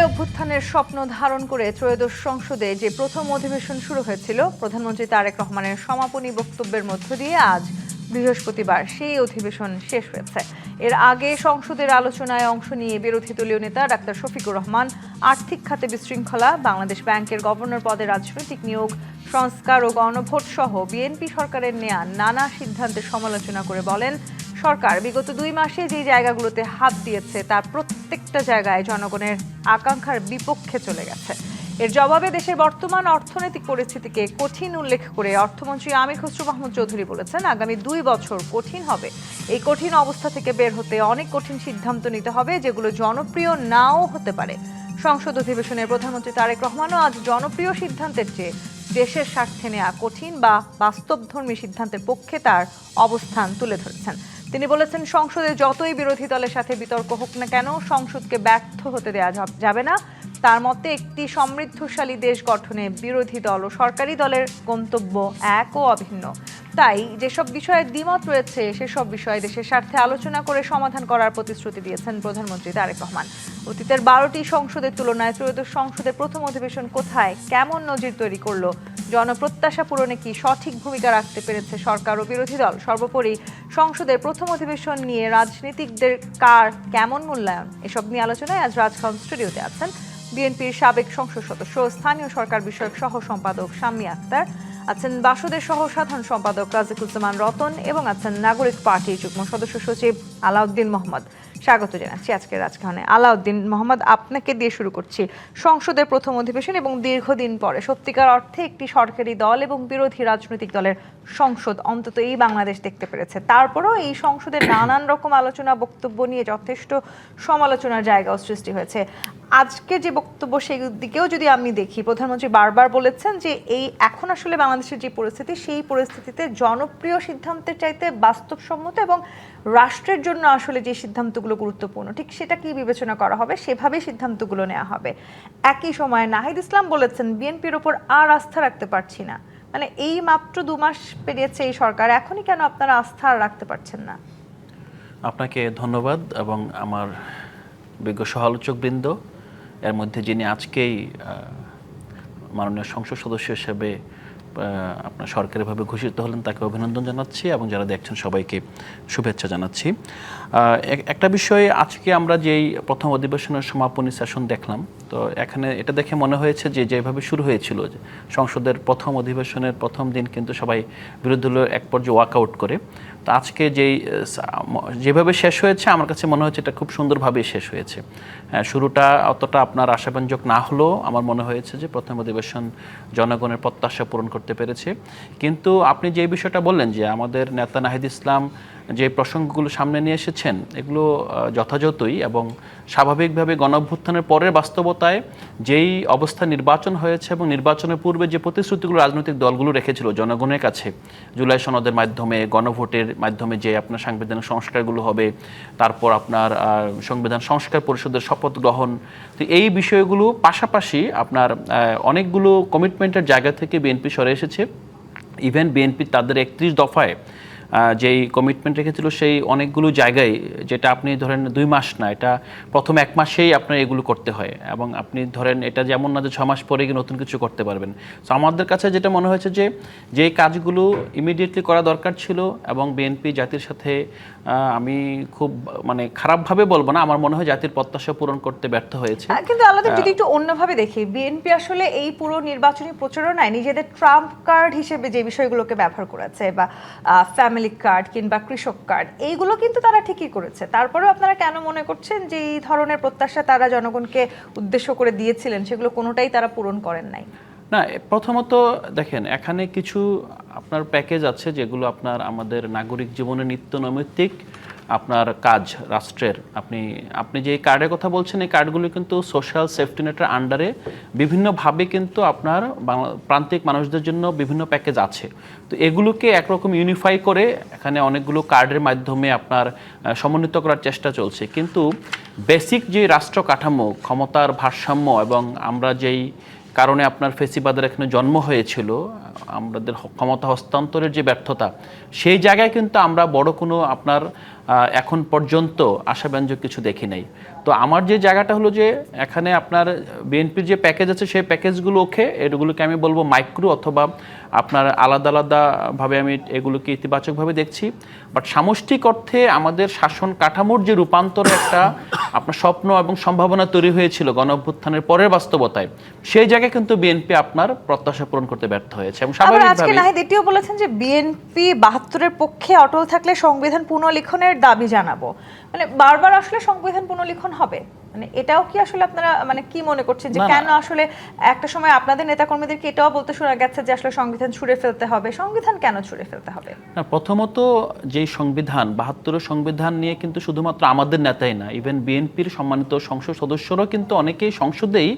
অভ্যুত্থানের স্বপ্ন ধারণ করে ত্রয়োদশ সংসদে যে প্রথম অধিবেশন শুরু হয়েছিল, প্রধানমন্ত্রী তারেক রহমানের সমাপনী বক্তব্যের মধ্য দিয়ে আজ বৃহস্পতিবার সেই অধিবেশন শেষ হয়েছে। এর আগে সংসদের আলোচনায় অংশ নিয়ে বিরোধী দলীয় নেতা ডাক্তার শফিকুর রহমান আর্থিক খাতে বিশৃঙ্খলা, বাংলাদেশ ব্যাংকের গভর্নর পদে রাজনৈতিক নিয়োগ, সংস্কার ও গণভোট সহ বিএনপি সরকারের নেয়া নানা সিদ্ধান্তের সমালোচনা করে বলেন, সরকার বিগত 2 মাসে যে জায়গাগুলোতে হাত দিয়েছে তার প্রত্যেকটা জায়গায় জনগণের আকাঙ্ক্ষার বিপক্ষে চলে গেছে। এর জবাবে দেশের বর্তমান অর্থনৈতিক পরিস্থিতিকে কঠিন উল্লেখ করে অর্থমন্ত্রী আমির খসরু মাহমুদ চৌধুরী বলেছেন, আগামী 2 বছর কঠিন হবে। এই কঠিন অবস্থা থেকে বের হতে অনেক কঠিন সিদ্ধান্ত নিতে হবে, যেগুলো জনপ্রিয় নাও হতে পারে। সংসদ অধিবেশনে প্রধানমন্ত্রী তারেক রহমানও আজ জনপ্রিয় সিদ্ধান্তের চেয়ে দেশের স্বার্থে নেওয়া কঠিন বা বাস্তবধর্মী সিদ্ধান্তের পক্ষে তার অবস্থান তুলে ধরেছেন। তিনি বলেছেন, সংসদে যতই বিরোধী দলের সাথে বিতর্ক হোক না কেন, সংসদকে ব্যর্থ হতে দেওয়া যাবে না। তার মতে, একটি সমৃদ্ধশালী দেশ গঠনে বিরোধী দল ও সরকারি দলের গন্তব্য এক ও অভিন্ন। তাই যেসব বিষয়ে দ্বিমত রয়েছে সেসব বিষয়ে দেশের স্বার্থে আলোচনা করে সমাধান করার প্রতিশ্রুতি দিয়েছেন প্রধানমন্ত্রী তারেক রহমান। অতীতের 12টি সংসদের তুলনায় ত্রয়োদশ সংসদের প্রথম অধিবেশন কোথায়, কেমন নজির তৈরি করলো, জনপ্রত্যাশা পূরণে কি সঠিক ভূমিকা রাখতে পেরেছে সরকার ও বিরোধী দল, সর্বোপরি সংসদের প্রথম অধিবেশন নিয়ে রাজনীতিকদের কার কেমন মূল্যায়ন, এসব নিয়ে আলোচনায় আজ রাজখান স্টুডিওতে আছেন বিএনপির সাবেক সংসদ সদস্য, স্থানীয় সরকার বিষয়ক সহ সম্পাদক শাম্মী আক্তার, আছেন বাসদের সহ সাধারণ সম্পাদক রাজিকুজ্জামান রতন এবং আছেন নাগরিক পার্টির যুগ্ম সদস্য সচিব আলাউদ্দিন মোহাম্মদ। স্বাগত জানাচ্ছি আজকের রাজখানে। আলাউদ্দিন মোহাম্মদ, আপনাকে দিয়ে শুরু করছি। সংসদের প্রথম অধিবেশন এবং দীর্ঘদিন পরে সত্যিকার অর্থে একটি সরকারি দল এবং বিরোধী রাজনৈতিক দলের সংসদ অন্তত এই বাংলাদেশ দেখতে পেরেছে। তারপরেও এই সংসদের নানান রকম আলোচনা বক্তব্য নিয়ে যথেষ্ট সমালোচনার জায়গাও সৃষ্টি হয়েছে। আজকে যে বক্তব্য সেই দিকেও যদি আমি দেখি, প্রধানমন্ত্রী বারবার বলেছেন যে এই এখন আসলে বাংলাদেশের যে পরিস্থিতি, সেই পরিস্থিতিতে জনপ্রিয় সিদ্ধান্তের চাইতে বাস্তবসম্মত এবং রাষ্ট্রের জন্য আসলে যে সিদ্ধান্তগুলো গুরুত্বপূর্ণ, ঠিক সেটা কি বিবেচনা করা হবে, সেভাবেই সিদ্ধান্তগুলো নেওয়া হবে। একই সময়ে নাহিদ ইসলাম বলেছেন, বিএনপির ওপর আর আস্থা রাখতে পারছি না। মানে এই মাত্র 2 মাস পেরিয়েছে এই সরকার, এখনই কেন আপনারা আস্থা রাখতে পারছেন না? আপনাকে ধন্যবাদ এবং আমার বিজ্ঞ সহালোচকবৃন্দ, এর মধ্যে যিনি আজকেই মাননীয় সংসদ সদস্য হিসেবে আপনার সরকারিভাবে ঘোষিত হলেন, তাকে অভিনন্দন জানাচ্ছি এবং যারা দেখছেন সবাইকে শুভেচ্ছা জানাচ্ছি। একটা বিষয়ে আজকে আমরা যেই প্রথম অধিবেশনের সমাপনী সেশন দেখলাম, তো এখানে এটা দেখে মনে হয়েছে যে যেভাবে শুরু হয়েছিল যে সংসদের প্রথম অধিবেশনের প্রথম দিন কিন্তু সবাই বিরোধী দলের এক পর্যায়ে ওয়াকআউট করে, তো আজকে যেভাবে শেষ হয়েছে আমার কাছে মনে হচ্ছে এটা খুব সুন্দরভাবেই শেষ হয়েছে। শুরুটা অতটা আপনার আশাব্যঞ্জক না হলেও আমার মনে হয়েছে যে প্রথম অধিবেশন জনগণের প্রত্যাশা পূরণ করতে পেরেছে। কিন্তু আপনি যে বিষয়টা বললেন যে আমাদের নেতা নাহিদ ইসলাম যে প্রসঙ্গগুলো সামনে নিয়ে এসেছেন, এগুলো যথাযথই এবং স্বাভাবিকভাবে গণঅভ্যুত্থানের পরের বাস্তবতায় যেই অবস্থা নির্বাচন হয়েছে এবং নির্বাচনের পূর্বে যে প্রতিশ্রুতিগুলো রাজনৈতিক দলগুলো রেখেছিল জনগণের কাছে, জুলাই সনদের মাধ্যমে, গণভোটের মাধ্যমে যে আপনার সাংবিধানিক সংস্কারগুলো হবে, তারপর আপনার সংবিধান সংস্কার পরিষদের শপথ গ্রহণ, তো এই বিষয়গুলো পাশাপাশি আপনার অনেকগুলো কমিটমেন্টের জায়গা থেকে বিএনপি সরে এসেছে। ইভেন বিএনপি তাদের 31 দফায় যেই কমিটমেন্ট রেখেছিল সেই অনেকগুলো জায়গায়, যেটা আপনি ধরেন 2 মাস না, এটা প্রথম 1 মাসেই আপনার এগুলো করতে হয় এবং আপনি ধরেন এটা যেমন না যে 6 মাস পরে গিয়ে নতুন কিছু করতে পারবেন। তো আমাদের কাছে যেটা মনে হয়েছে যে যেই কাজগুলো ইমিডিয়েটলি করা দরকার ছিল এবং বিএনপি জাতির সাথে আমি খুব মানে খারাপভাবে বলবো না, আমার মনে হয় জাতির প্রত্যাশা পূরণ করতে ব্যর্থ হয়েছে। কিন্তু আলাদা যদি একটু অন্যভাবে দেখি, বিএনপি আসলে এই পুরো নির্বাচনী প্রচারণায় নিজেদের ট্রাম্প কার্ড হিসেবে যে বিষয়গুলোকে ব্যবহার করেছে, বা ফ্যামিলি কার্ড কিংবা কৃষক কার্ড, এইগুলো কিন্তু তারা ঠিকই করেছে। তারপরেও আপনারা কেন মনে করছেন যে এই ধরনের প্রত্যাশা তারা জনগণকে উদ্দেশ্য করে দিয়েছিলেন, সেগুলো কোনোটাই তারা পূরণ করেন নাই? না, প্রথমত দেখেন এখানে কিছু আপনার প্যাকেজ আছে যেগুলো আপনার আমাদের নাগরিক জীবনে নিত্য নৈমিত্তিক আপনার কাজ রাষ্ট্রের। আপনি যে কার্ডের কথা বলছেন, এই কার্ডগুলো কিন্তু সোশ্যাল সেফটি নেটের আন্ডারে বিভিন্নভাবে কিন্তু আপনার প্রান্তিক মানুষদের জন্য বিভিন্ন প্যাকেজ আছে। তো এগুলোকে একরকম ইউনিফাই করে এখানে অনেকগুলো কার্ডের মাধ্যমে আপনার সমন্বিত করার চেষ্টা চলছে। কিন্তু বেসিক যে রাষ্ট্র কাঠামো, ক্ষমতার ভারসাম্য এবং আমরা যেই কারণে আপনার ফেসিবাদের এখানে জন্ম হয়েছিল, আমাদের ক্ষমতা হস্তান্তরের যে ব্যর্থতা, সেই জায়গায় কিন্তু আমরা বড় কোনো আপনার এখন পর্যন্ত আশাব্যঞ্জক কিছু দেখি নাই। তো আমার যে জায়গাটা হলো যে এখানে আপনার বিএনপির যে প্যাকেজ আছে সেই প্যাকেজগুলো ওকে, এগুলোকে আমি বলবো মাইক্রো অথবা আপনার আলাদা আলাদাভাবে আমি এগুলোকে ইতিবাচকভাবে দেখছি। বাট সামষ্টিক অর্থে আমাদের শাসন কাঠামোর যে রূপান্তরে একটা আপনার স্বপ্ন এবং সম্ভাবনা তৈরি হয়েছিল গণ অভ্যুত্থানের পরের বাস্তবতায়, সেই জায়গায় কিন্তু বিএনপি আপনার প্রত্যাশা পূরণ করতে ব্যর্থ হয়েছে। এবং আবার আজকে স্বাভাবিকভাবে নাহিদ এটিও বলেছেন যে বিএনপি ৭২-এর পক্ষে অটল থাকলে সংবিধান পুনর্লিখনের দাবি জানাবো। মানে বারবার আসলে সংবিধান পুনর্লিখন হবে, মানে এটাও কি আসলে আপনারা মানে কি মনে করছেন যে না, না। কেন আসলে একটা সময় আপনাদের নেতাকর্মীদেরকে এটাও বলতে শোনা গেছে যে আসলে সংবিধান ছুঁড়ে ফেলতে হবে? সংবিধান কেন ছুঁড়ে ফেলতে হবে? না, প্রথমত যেই সংবিধান ৭২-এর সংবিধান নিয়ে কিন্তু শুধুমাত্র আমাদের নেতাই না, ইভেন বিএনপির সম্মানিত সংসদ সদস্যরাও কিন্তু অনেকেই সংসদেই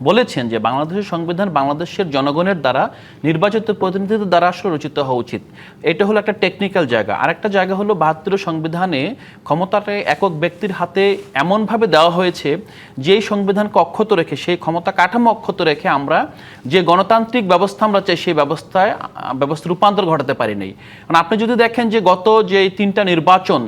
বলেছেন যে বাংলাদেশের সংবিধান বাংলাদেশের জনগণের দ্বারা নির্বাচিত প্রতিনিধিদের দ্বারা আসলে রচিত হওয়া উচিত। এটা হলো একটা টেকনিক্যাল জায়গা। আরেকটা জায়গা হলো ৭২-এর সংবিধানে ক্ষমতাটা একক ব্যক্তির হাতে এমনভাবে দেওয়া হয়েছে যেই সংবিধানকে অক্ষত রেখে, সেই ক্ষমতা কাঠামো অক্ষত রেখে আমরা যে গণতান্ত্রিক ব্যবস্থা আমরা চাই সেই ব্যবস্থার রূপান্তর ঘটাতে পারি নাই। কারণ আপনি যদি দেখেন যে গত যে 3টা নির্বাচন,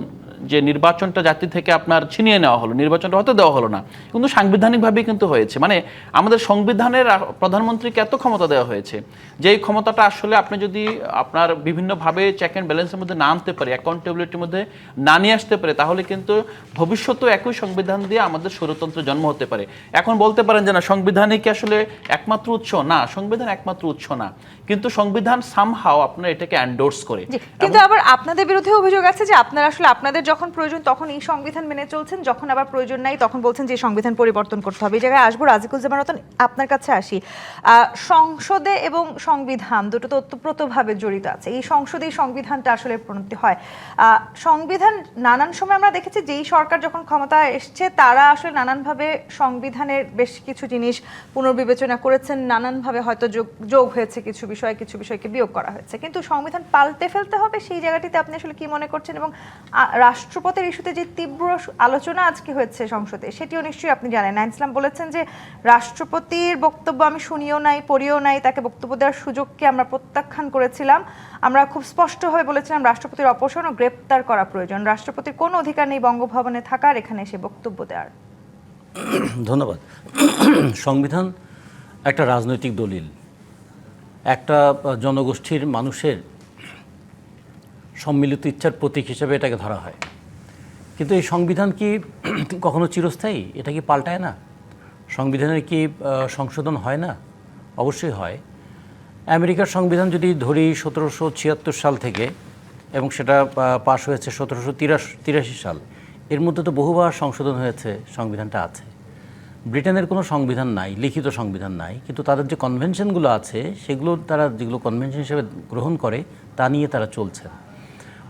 যে নির্বাচনটা জাতি থেকে আপনার ছিনিয়ে নেওয়া হলো, নির্বাচনটা হতে দেওয়া হলো না, কিন্তু সাংবিধানিকভাবেই কিন্তু হয়েছে। মানে আমাদের সংবিধানের প্রধানমন্ত্রীকে এত ক্ষমতা দেওয়া হয়েছে যে এই ক্ষমতাটা আসলে আপনি যদি আপনার বিভিন্নভাবে চেক অ্যান্ড ব্যালেন্সের মধ্যে না আনতে পারে, অ্যাকাউন্টেবিলিটির মধ্যে না নিয়ে আসতে পারে, তাহলে কিন্তু ভবিষ্যতেও একই সংবিধান দিয়ে আমাদের স্বৈরতন্ত্রের জন্ম হতে পারে। এখন বলতে পারেন যে না, সংবিধানই কি আসলে একমাত্র উৎস? না, সংবিধান একমাত্র উৎস না, কিন্তু সংবিধান সামহাও আপনার এটাকে এন্ডোর্স করে। কিন্তু আবার আপনাদের বিরুদ্ধে অভিযোগ আছে যে আপনারা আসলে আপনাদের যখন প্রয়োজন তখন এই সংবিধান মেনে চলছেন, যখন আবার প্রয়োজন নাই তখন বলছেন যে সংবিধান পরিবর্তন করতে হবে। এই জায়গায় আসবো, রাজিকুজ্জামান রতন আপনার কাছে আসি। সংসদে এবং সংবিধান দুটো তো ওতপ্রোতভাবে জড়িত আছে। এই সংসদেই সংবিধানটা আসলে প্রণীত হয়। সংবিধান নানান সময় আমরা দেখেছি যেই সরকার যখন ক্ষমতায় এসছে তারা আসলে নানানভাবে সংবিধানের বেশ কিছু জিনিস পুনর্বিবেচনা করেছেন, নানানভাবে হয়তো যোগ হয়েছে কিছু বিষয়কে বিয়োগ করা হয়েছে, কিন্তু সংবিধান পাল্টে ফেলতে হবে, সেই জায়গাটিতে আপনি আসলে কি মনে করছেন? এবং রাষ্ট্রপতির ইস্যুতে যে তীব্র আলোচনা আজকে হয়েছে সংসদে, সেটিও নিশ্চয়ই আপনি জানেন। নাহিদ ইসলাম বলেছেন যে রাষ্ট্রপতির বক্তব্য আমি শুনিও নাই, পড়িও নাই, তাকে বক্তব্য দেওয়ার সুযোগকে আমরা প্রত্যাখ্যান করেছিলাম। আমরা খুব স্পষ্টভাবে বলেছিলাম রাষ্ট্রপতির অপসারণ ও গ্রেপ্তার করা প্রয়োজন। রাষ্ট্রপতির কোনো অধিকার নেই বঙ্গভবনে থাকার, এখানে এসে বক্তব্য দেওয়ার। ধন্যবাদ। সংবিধান একটা রাজনৈতিক দলিল, একটা জনগোষ্ঠীর মানুষের সম্মিলিত ইচ্ছার প্রতীক হিসেবে এটাকে ধরা হয়। কিন্তু এই সংবিধান কি কখনো চিরস্থায়ী? এটা কি পাল্টায় না? সংবিধানের কি সংশোধন হয় না? অবশ্যই হয়। আমেরিকার সংবিধান যদি ধরি 1776 সাল থেকে, এবং সেটা পাশ হয়েছে 1783 সাল, এর মধ্যে তো বহুবার সংশোধন হয়েছে, সংবিধানটা আছে। ব্রিটেনের কোনো সংবিধান নাই, লিখিত সংবিধান নাই, কিন্তু তাদের যে কনভেনশনগুলো আছে সেগুলো তারা যেগুলো কনভেনশন হিসেবে গ্রহণ করে তা নিয়ে তারা চলছে।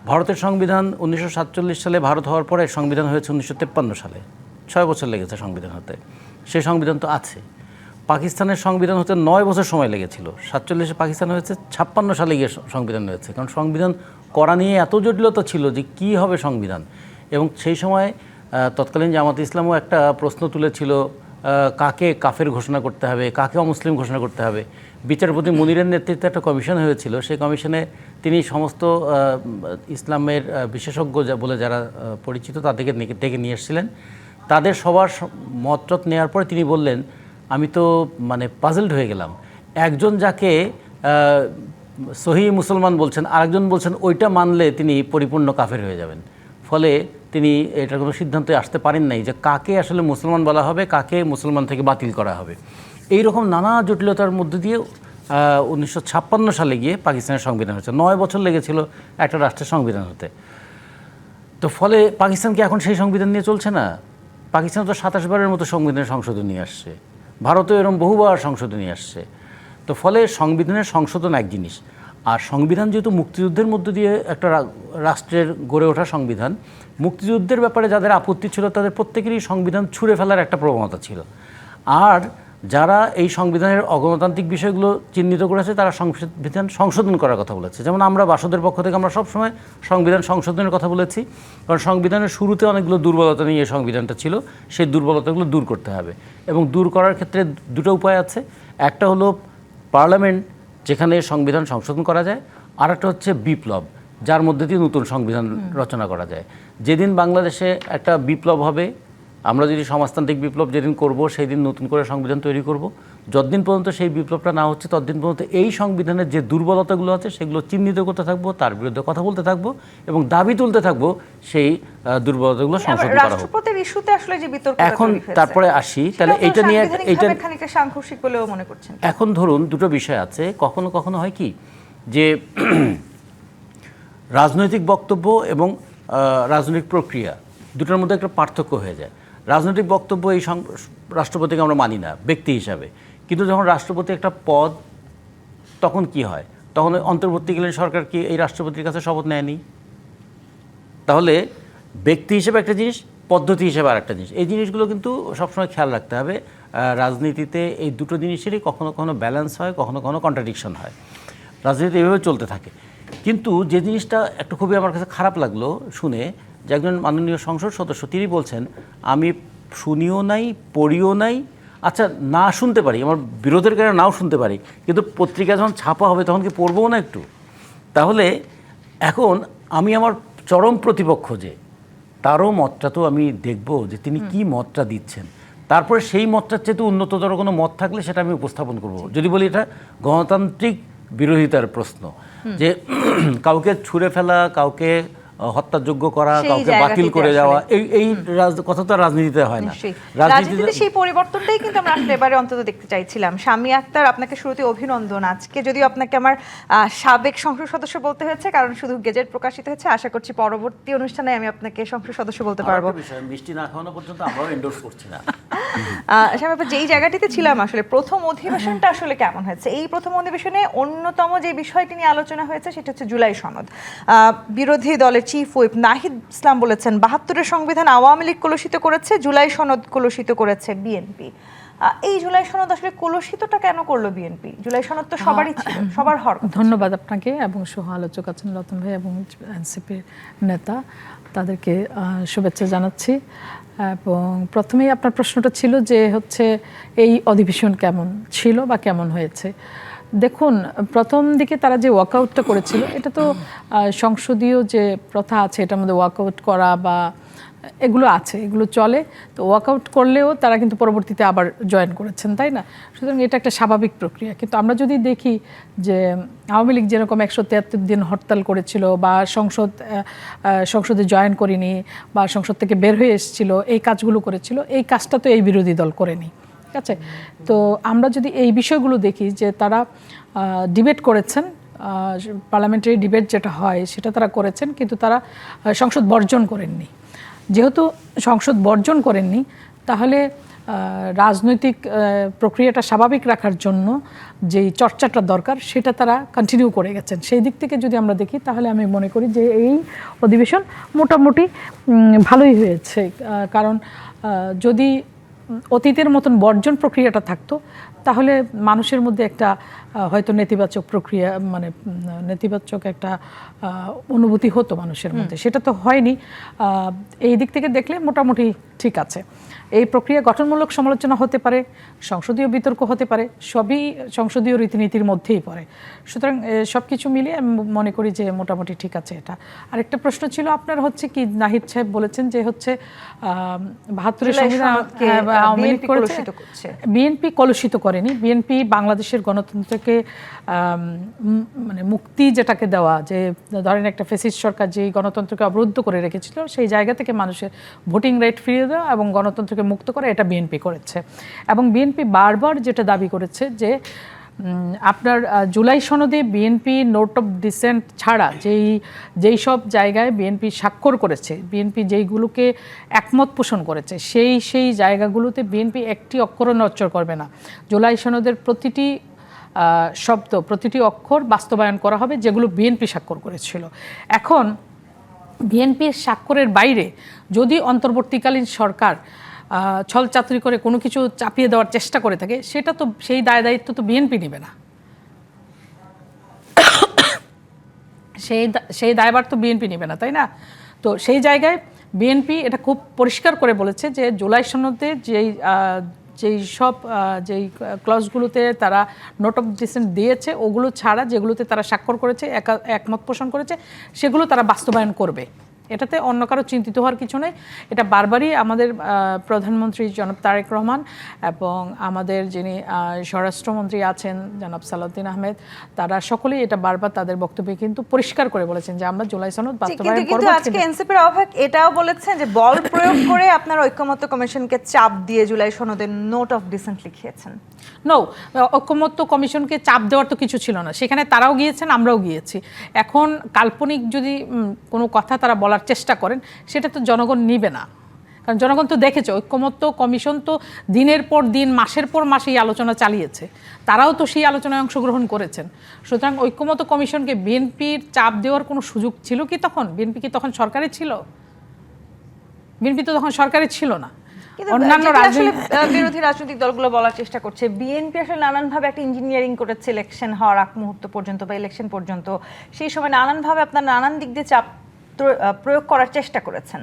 ভারতের সংবিধান 1947 সালে ভারত হওয়ার পরে সংবিধান হয়েছে 1953 সালে, 6 বছর লেগেছে সংবিধান হতে। সেই সংবিধান তো আছে। পাকিস্তানের সংবিধান হতে 9 বছর সময় লেগেছিল। 47-এ পাকিস্তান হয়েছে, 56 সালে গিয়ে সংবিধান হয়েছে। কারণ সংবিধান করা নিয়ে এত জটিলতা ছিল যে কী হবে সংবিধান। এবং সেই সময় তৎকালীন জামাত ইসলামও একটা প্রশ্ন তুলেছিল, কাকে কাফের ঘোষণা করতে হবে, কাকে অমুসলিম ঘোষণা করতে হবে। বিচারপতি মুনিরের নেতৃত্বে একটা কমিশন হয়েছিল। সেই কমিশনে তিনি সমস্ত ইসলামের বিশেষজ্ঞ বলে যারা পরিচিত তাদেরকে ডেকে নিয়ে এসেছিলেন। তাদের সবার মতরত নেওয়ার পরে তিনি বললেন, আমি তো মানে পাজলড হয়ে গেলাম। একজন যাকে সহি মুসলমান বলছেন, আরেকজন বলছেন ওইটা মানলে তিনি পরিপূর্ণ কাফের হয়ে যাবেন। ফলে তিনি এটার কোনো সিদ্ধান্তে আসতে পারেন নাই যে কাকে আসলে মুসলমান বলা হবে, কাকে মুসলমান থেকে বাতিল করা হবে। এই রকম নানা জটিলতার মধ্যে দিয়ে 1956 সালে গিয়ে পাকিস্তানের সংবিধান হয়েছে। 9 বছর লেগেছিল একটা রাষ্ট্রের সংবিধান হতে। তো ফলে পাকিস্তান কি এখন সেই সংবিধান নিয়ে চলছে না? পাকিস্তান তো 27 বারের মতো সংবিধানের সংশোধন নিয়ে আসছে, ভারতেও এরকম বহুবার সংশোধন নিয়ে আসছে। তো ফলে সংবিধানের সংশোধন এক জিনিস, আর সংবিধান যেহেতু মুক্তিযুদ্ধের মধ্য দিয়ে একটা রাষ্ট্রের গড়ে ওঠা সংবিধান, মুক্তিযুদ্ধের ব্যাপারে যাদের আপত্তি ছিল তাদের প্রত্যেকেরই সংবিধান ছুঁড়ে ফেলার একটা প্রবণতা ছিল। আর যারা এই সংবিধানের অগণতান্ত্রিক বিষয়গুলো চিহ্নিত করেছে তারা সংবিধান সংশোধন করার কথা বলেছে। যেমন আমরা বাসদের পক্ষ থেকে আমরা সবসময় সংবিধান সংশোধনের কথা বলেছি, কারণ সংবিধানের শুরুতে অনেকগুলো দুর্বলতা নিয়ে এই সংবিধানটা ছিল, সেই দুর্বলতাগুলো দূর করতে হবে। এবং দূর করার ক্ষেত্রে দুটো উপায় আছে। একটা হলো পার্লামেন্ট, যেখানে সংবিধান সংশোধন করা যায়, আর একটা হচ্ছে বিপ্লব, যার মধ্যে দিয়ে নতুন সংবিধান রচনা করা যায়। যেদিন বাংলাদেশে একটা বিপ্লব হবে, আমরা যদি সমাজতান্ত্রিক বিপ্লব যেদিন করব সেই দিন নতুন করে সংবিধান তৈরি করব। যতদিন পর্যন্ত সেই বিপ্লবটা না হচ্ছে ততদিন পর্যন্ত এই সংবিধানের যে দুর্বলতাগুলো আছে সেগুলো চিহ্নিত করতে থাকবো, তার বিরুদ্ধে কথা বলতে থাকবো এবং দাবি তুলতে থাকবো সেই দুর্বলতাগুলো সংশোধন করা হোক। রাষ্ট্রপতির ইস্যুতে আসলে যে বিতর্ক এখন তারপরে আসি, তাহলে এটা নিয়ে এটা খানিকটা সাংঘর্ষিক বলেও মনে করছেন? এখন ধরুন দুটো বিষয় আছে। কখনো কখনো হয় কি যে রাজনৈতিক বক্তব্য এবং রাজনৈতিক প্রক্রিয়া দুটোর মধ্যে একটা পার্থক্য হয়ে যায়। রাজনৈতিক বক্তব্য এই রাষ্ট্রপতিকে আমরা মানি না ব্যক্তি হিসাবে, কিন্তু যখন রাষ্ট্রপতি একটা পদ তখন কি হয়, তখন অন্তর্বর্তীকালীন সরকার কি এই রাষ্ট্রপতির কাছে শপথ নেয়নি? তাহলে ব্যক্তি হিসেবে একটা জিনিস, পদ্ধতি হিসেবে আর একটা জিনিস, এই জিনিসগুলো কিন্তু সবসময় খেয়াল রাখতে হবে। রাজনীতিতে এই দুটো জিনিসেরই কখনো কখনো ব্যালেন্স হয়, কখনো কখনো কন্ট্রাডিকশন হয়। রাজনীতি এভাবে চলতে থাকে। কিন্তু যে জিনিসটা একটু খুবই আমার কাছে খারাপ লাগলো শুনে, যে একজন মাননীয় সংসদ সদস্য তিনি বলছেন আমি শুনিও নাই, পড়িও নাই। আচ্ছা, না শুনতে পারি, আমার বিরোধের কারণে নাও শুনতে পারি, কিন্তু পত্রিকা যখন ছাপা হবে তখন কি পড়বও না একটু? তাহলে এখন আমি আমার চরম প্রতিপক্ষ যে তারও মতটা তো আমি দেখব যে তিনি কি মতটা দিচ্ছেন, তারপরে সেই মতটার চেয়ে উন্নততর কোনো মত থাকলে সেটা আমি উপস্থাপন করব। যদি বলি এটা গণতান্ত্রিক বিরোধিতার প্রশ্ন, যে কাউকে ছুঁড়ে ফেলা, কাউকে হত্যাযোগ্য করা, কাউকে বাতিল করে যাওয়া, এই কথা তো রাজনীতিতে হয় না। রাজনীতিতে সেই পরিবর্তনটাই কিন্তু আমরা আসলে এবারে অন্তত দেখতে চাইছিলাম। শামী আক্তার, আপনাকে শুরুতে অভিনন্দন। আজকে যদিও আপনাকে আমার সাবেক সংসদ সদস্য বলতে হয়েছে কারণ শুধু গেজেট প্রকাশিত হয়েছে, আশা করছি পরবর্তী অনুষ্ঠানে আমি আপনাকে সংসদ সদস্য বলতে পারবো। মিষ্টি না খাওয়ানো পর্যন্ত আমরাও এন্ডোর্স করছি না। শামী আপা, যেই জায়গাটিতে ছিলাম আসলে প্রথম অধিবেশনটা আসলে কেমন হয়েছে? এই প্রথম অধিবেশনে অন্যতম যে বিষয়টি নিয়ে আলোচনা হয়েছে সেটা হচ্ছে জুলাই সনদ। বিরোধী দলের চিফ হুইপ নাহিদ ইসলাম বলেছেন ৭২-এর সংবিধান আওয়ামী লীগ কলুষিত করেছে, জুলাই সনদ কলুষিত করেছে বিএনপি। এই জুলাই সনদ আসলে কলুষিতটা কেন করলো বিএনপি? জুলাই সনদ তো সবারই ছিল, সবার হওয়ার কথা। ধন্যবাদ আপনাকে এবং সহ আলোচক আছেন রতন ভাই এবং এনসিপির নেতা, তাদেরকে শুভেচ্ছা জানাচ্ছি। এবং প্রথমেই আপনার প্রশ্নটা ছিল যে হচ্ছে এই অধিবেশন কেমন ছিল বা কেমন হয়েছে। দেখুন, প্রথম দিকে তারা যে ওয়াকআউটটা করেছিল এটা তো সংসদীয় যে প্রথা আছে এটার মধ্যে ওয়াকআউট করা বা এগুলো আছে, এগুলো চলে। তো ওয়াকআউট করলেও তারা কিন্তু পরবর্তীতে আবার জয়েন করেছেন, তাই না? সুতরাং এটা একটা স্বাভাবিক প্রক্রিয়া। কিন্তু আমরা যদি দেখি যে আওয়ামী লীগ যেরকম ১৭৩ দিন হরতাল করেছিল বা সংসদে জয়েন করেনি বা সংসদ থেকে বের হয়ে এসেছিল, এই কাজগুলো করেছিল, এই কাজটা তো এই বিরোধী দল করেনি। ঠিক আছে? তো আমরা যদি এই বিষয়গুলো দেখি যে তারা ডিবেট করেছেন, পার্লামেন্টারি ডিবেট যেটা হয় সেটা তারা করেছেন, কিন্তু তারা সংসদ বর্জন করেননি। যেহেতু সংসদ বর্জন করেননি, তাহলে রাজনৈতিক প্রক্রিয়াটা স্বাভাবিক রাখার জন্য যেই চর্চাটা দরকার সেটা তারা কন্টিনিউ করে গেছেন। সেই দিক থেকে যদি আমরা দেখি তাহলে আমি মনে করি যে এই অধিবেশন মোটামুটি ভালোই হয়েছে। কারণ যদি অতীতের মতন বর্জন প্রক্রিয়াটা থাকতো তাহলে মানুষের মধ্যে একটা হয়তো নেতিবাচক প্রক্রিয়া, মানে নেতিবাচক একটা অনুভূতি হতো মানুষের মধ্যে, সেটা তো হয়নি। এই দিক থেকে দেখলে মোটামুটি ঠিক আছে। এই প্রক্রিয়া গঠনমূলক সমালোচনা হতে পারে, সংসদীয় বিতর্ক হতে পারে, সবই সংসদীয় রীতিনীতির মধ্যেই পড়ে। সুতরাং সব কিছু মিলিয়ে আমি মনে করি যে মোটামুটি ঠিক আছে এটা। আরেকটা প্রশ্ন ছিল আপনার, হচ্ছে কি নাহিদ সাহেব বলেছেন যে হচ্ছে ৭২-এর সংবিধান আওয়ামী লীগ কলুষিত করছে। বিএনপি কলুষিত করেনি। বিএনপি বাংলাদেশের গণতন্ত্রকে মানে মুক্তি যেটাকে দেওয়া, যে ধরেন একটা ফ্যাসিস্ট সরকার যে গণতন্ত্রকে অবরুদ্ধ করে রেখেছিল সেই জায়গা থেকে মানুষের ভোটিং রাইট ফিরিয়ে দেওয়া এবং গণতন্ত্রকে মুক্ত করা, এটা বিএনপি করেছে। এবং বিএনপি বারবার যেটা দাবি করেছে যে আপনার জুলাই সনদে বিএনপি নোট অফ ডিসেন্ট ছাড়া যেই সব জায়গায় বিএনপি স্বাক্ষর করেছে, বিএনপি যেইগুলোকে একমত পোষণ করেছে, সেই জায়গাগুলোতে বিএনপি একটি অক্ষরও নড়চড় করবে না। জুলাই সনদের প্রতিটি শব্দ, প্রতিটি অক্ষর বাস্তবায়ন করা হবে যেগুলো বিএনপি স্বাক্ষর করেছিল। এখন বিএনপির স্বাক্ষরের বাইরে যদি অন্তর্বর্তীকালীন সরকার ছলচাতুরি করে কোনো কিছু চাপিয়ে দেওয়ার চেষ্টা করে থাকে, সেটা তো সেই দায়িত্ব তো বিএনপি নেবে না, সেই দায়ভার তো বিএনপি নেবে না, তাই না? তো সেই জায়গায় বিএনপি এটা খুব পরিষ্কার করে বলেছে যে জুলাই সনদে যেই ক্লজগুলোতে তারা নোট অফ ডিসেন্ট দিয়েছে ওগুলো ছাড়া যেগুলোতে তারা স্বাক্ষর করেছে, একমত পোষণ করেছে, সেগুলো তারা বাস্তবায়ন করবে। এটাতে অন্য কারো চিন্তিত হওয়ার কিছু নেই। এটা বারবারই আমাদের প্রধানমন্ত্রী জনাব তারেক রহমান এবং আমাদের যিনি স্বরাষ্ট্রমন্ত্রী আছেন জনাব সালাউদ্দিন আহমেদ, তারা সকলেই এটা বারবার তাদের বক্তব্যে কিন্তু পরিষ্কার করে বলেছেন যে আমরা জুলাই সনদ বাস্তবায়ন করব। কিন্তু আজকে এনসিপির আহ্বায়ক এটাও বলেছেন যে বল প্রয়োগ করে আপনারা ঐকমত্য কমিশনকে চাপ দিয়ে জুলাই সনদের নোট অফ ডিসেন্ট লিখিয়েছেন। নো, ঐকমত্য কমিশনকে চাপ দেওয়ার তো কিছু ছিল না, সেখানে তারাও গিয়েছেন, আমরাও গিয়েছি। এখন কাল্পনিক যদি কোনো কথা তারা বলার চেষ্টা করেন, সেটা তো জনগণ নিবে না, কারণ জনগণ তো দেখেছে ঐকমত্য কমিশন তো দিনের পর দিন, মাসের পর মাস এই আলোচনা চালিয়েছে, তারাও তো সেই আলোচনায় অংশগ্রহণ করেছেন। সুতরাং ঐকমত্য কমিশনকে বিএনপির চাপ দেওয়ার কোনো সুযোগ ছিল কি তখন? বিএনপি কি তখন সরকারে ছিল? বিএনপি তো তখন সরকারে ছিল না। অন্যান্য বিরোধী রাজনৈতিক দলগুলো বলার চেষ্টা করছে বিএনপি আসলে নানানভাবে একটা ইঞ্জিনিয়ারিং করেছে ইলেকশন হওয়ার আগ মুহূর্ত পর্যন্ত বা ইলেকশন পর্যন্ত, সেই সময় নানানভাবে আপনার নানান দিক দিয়ে চাপ প্রয়োগ করার চেষ্টা করেছেন।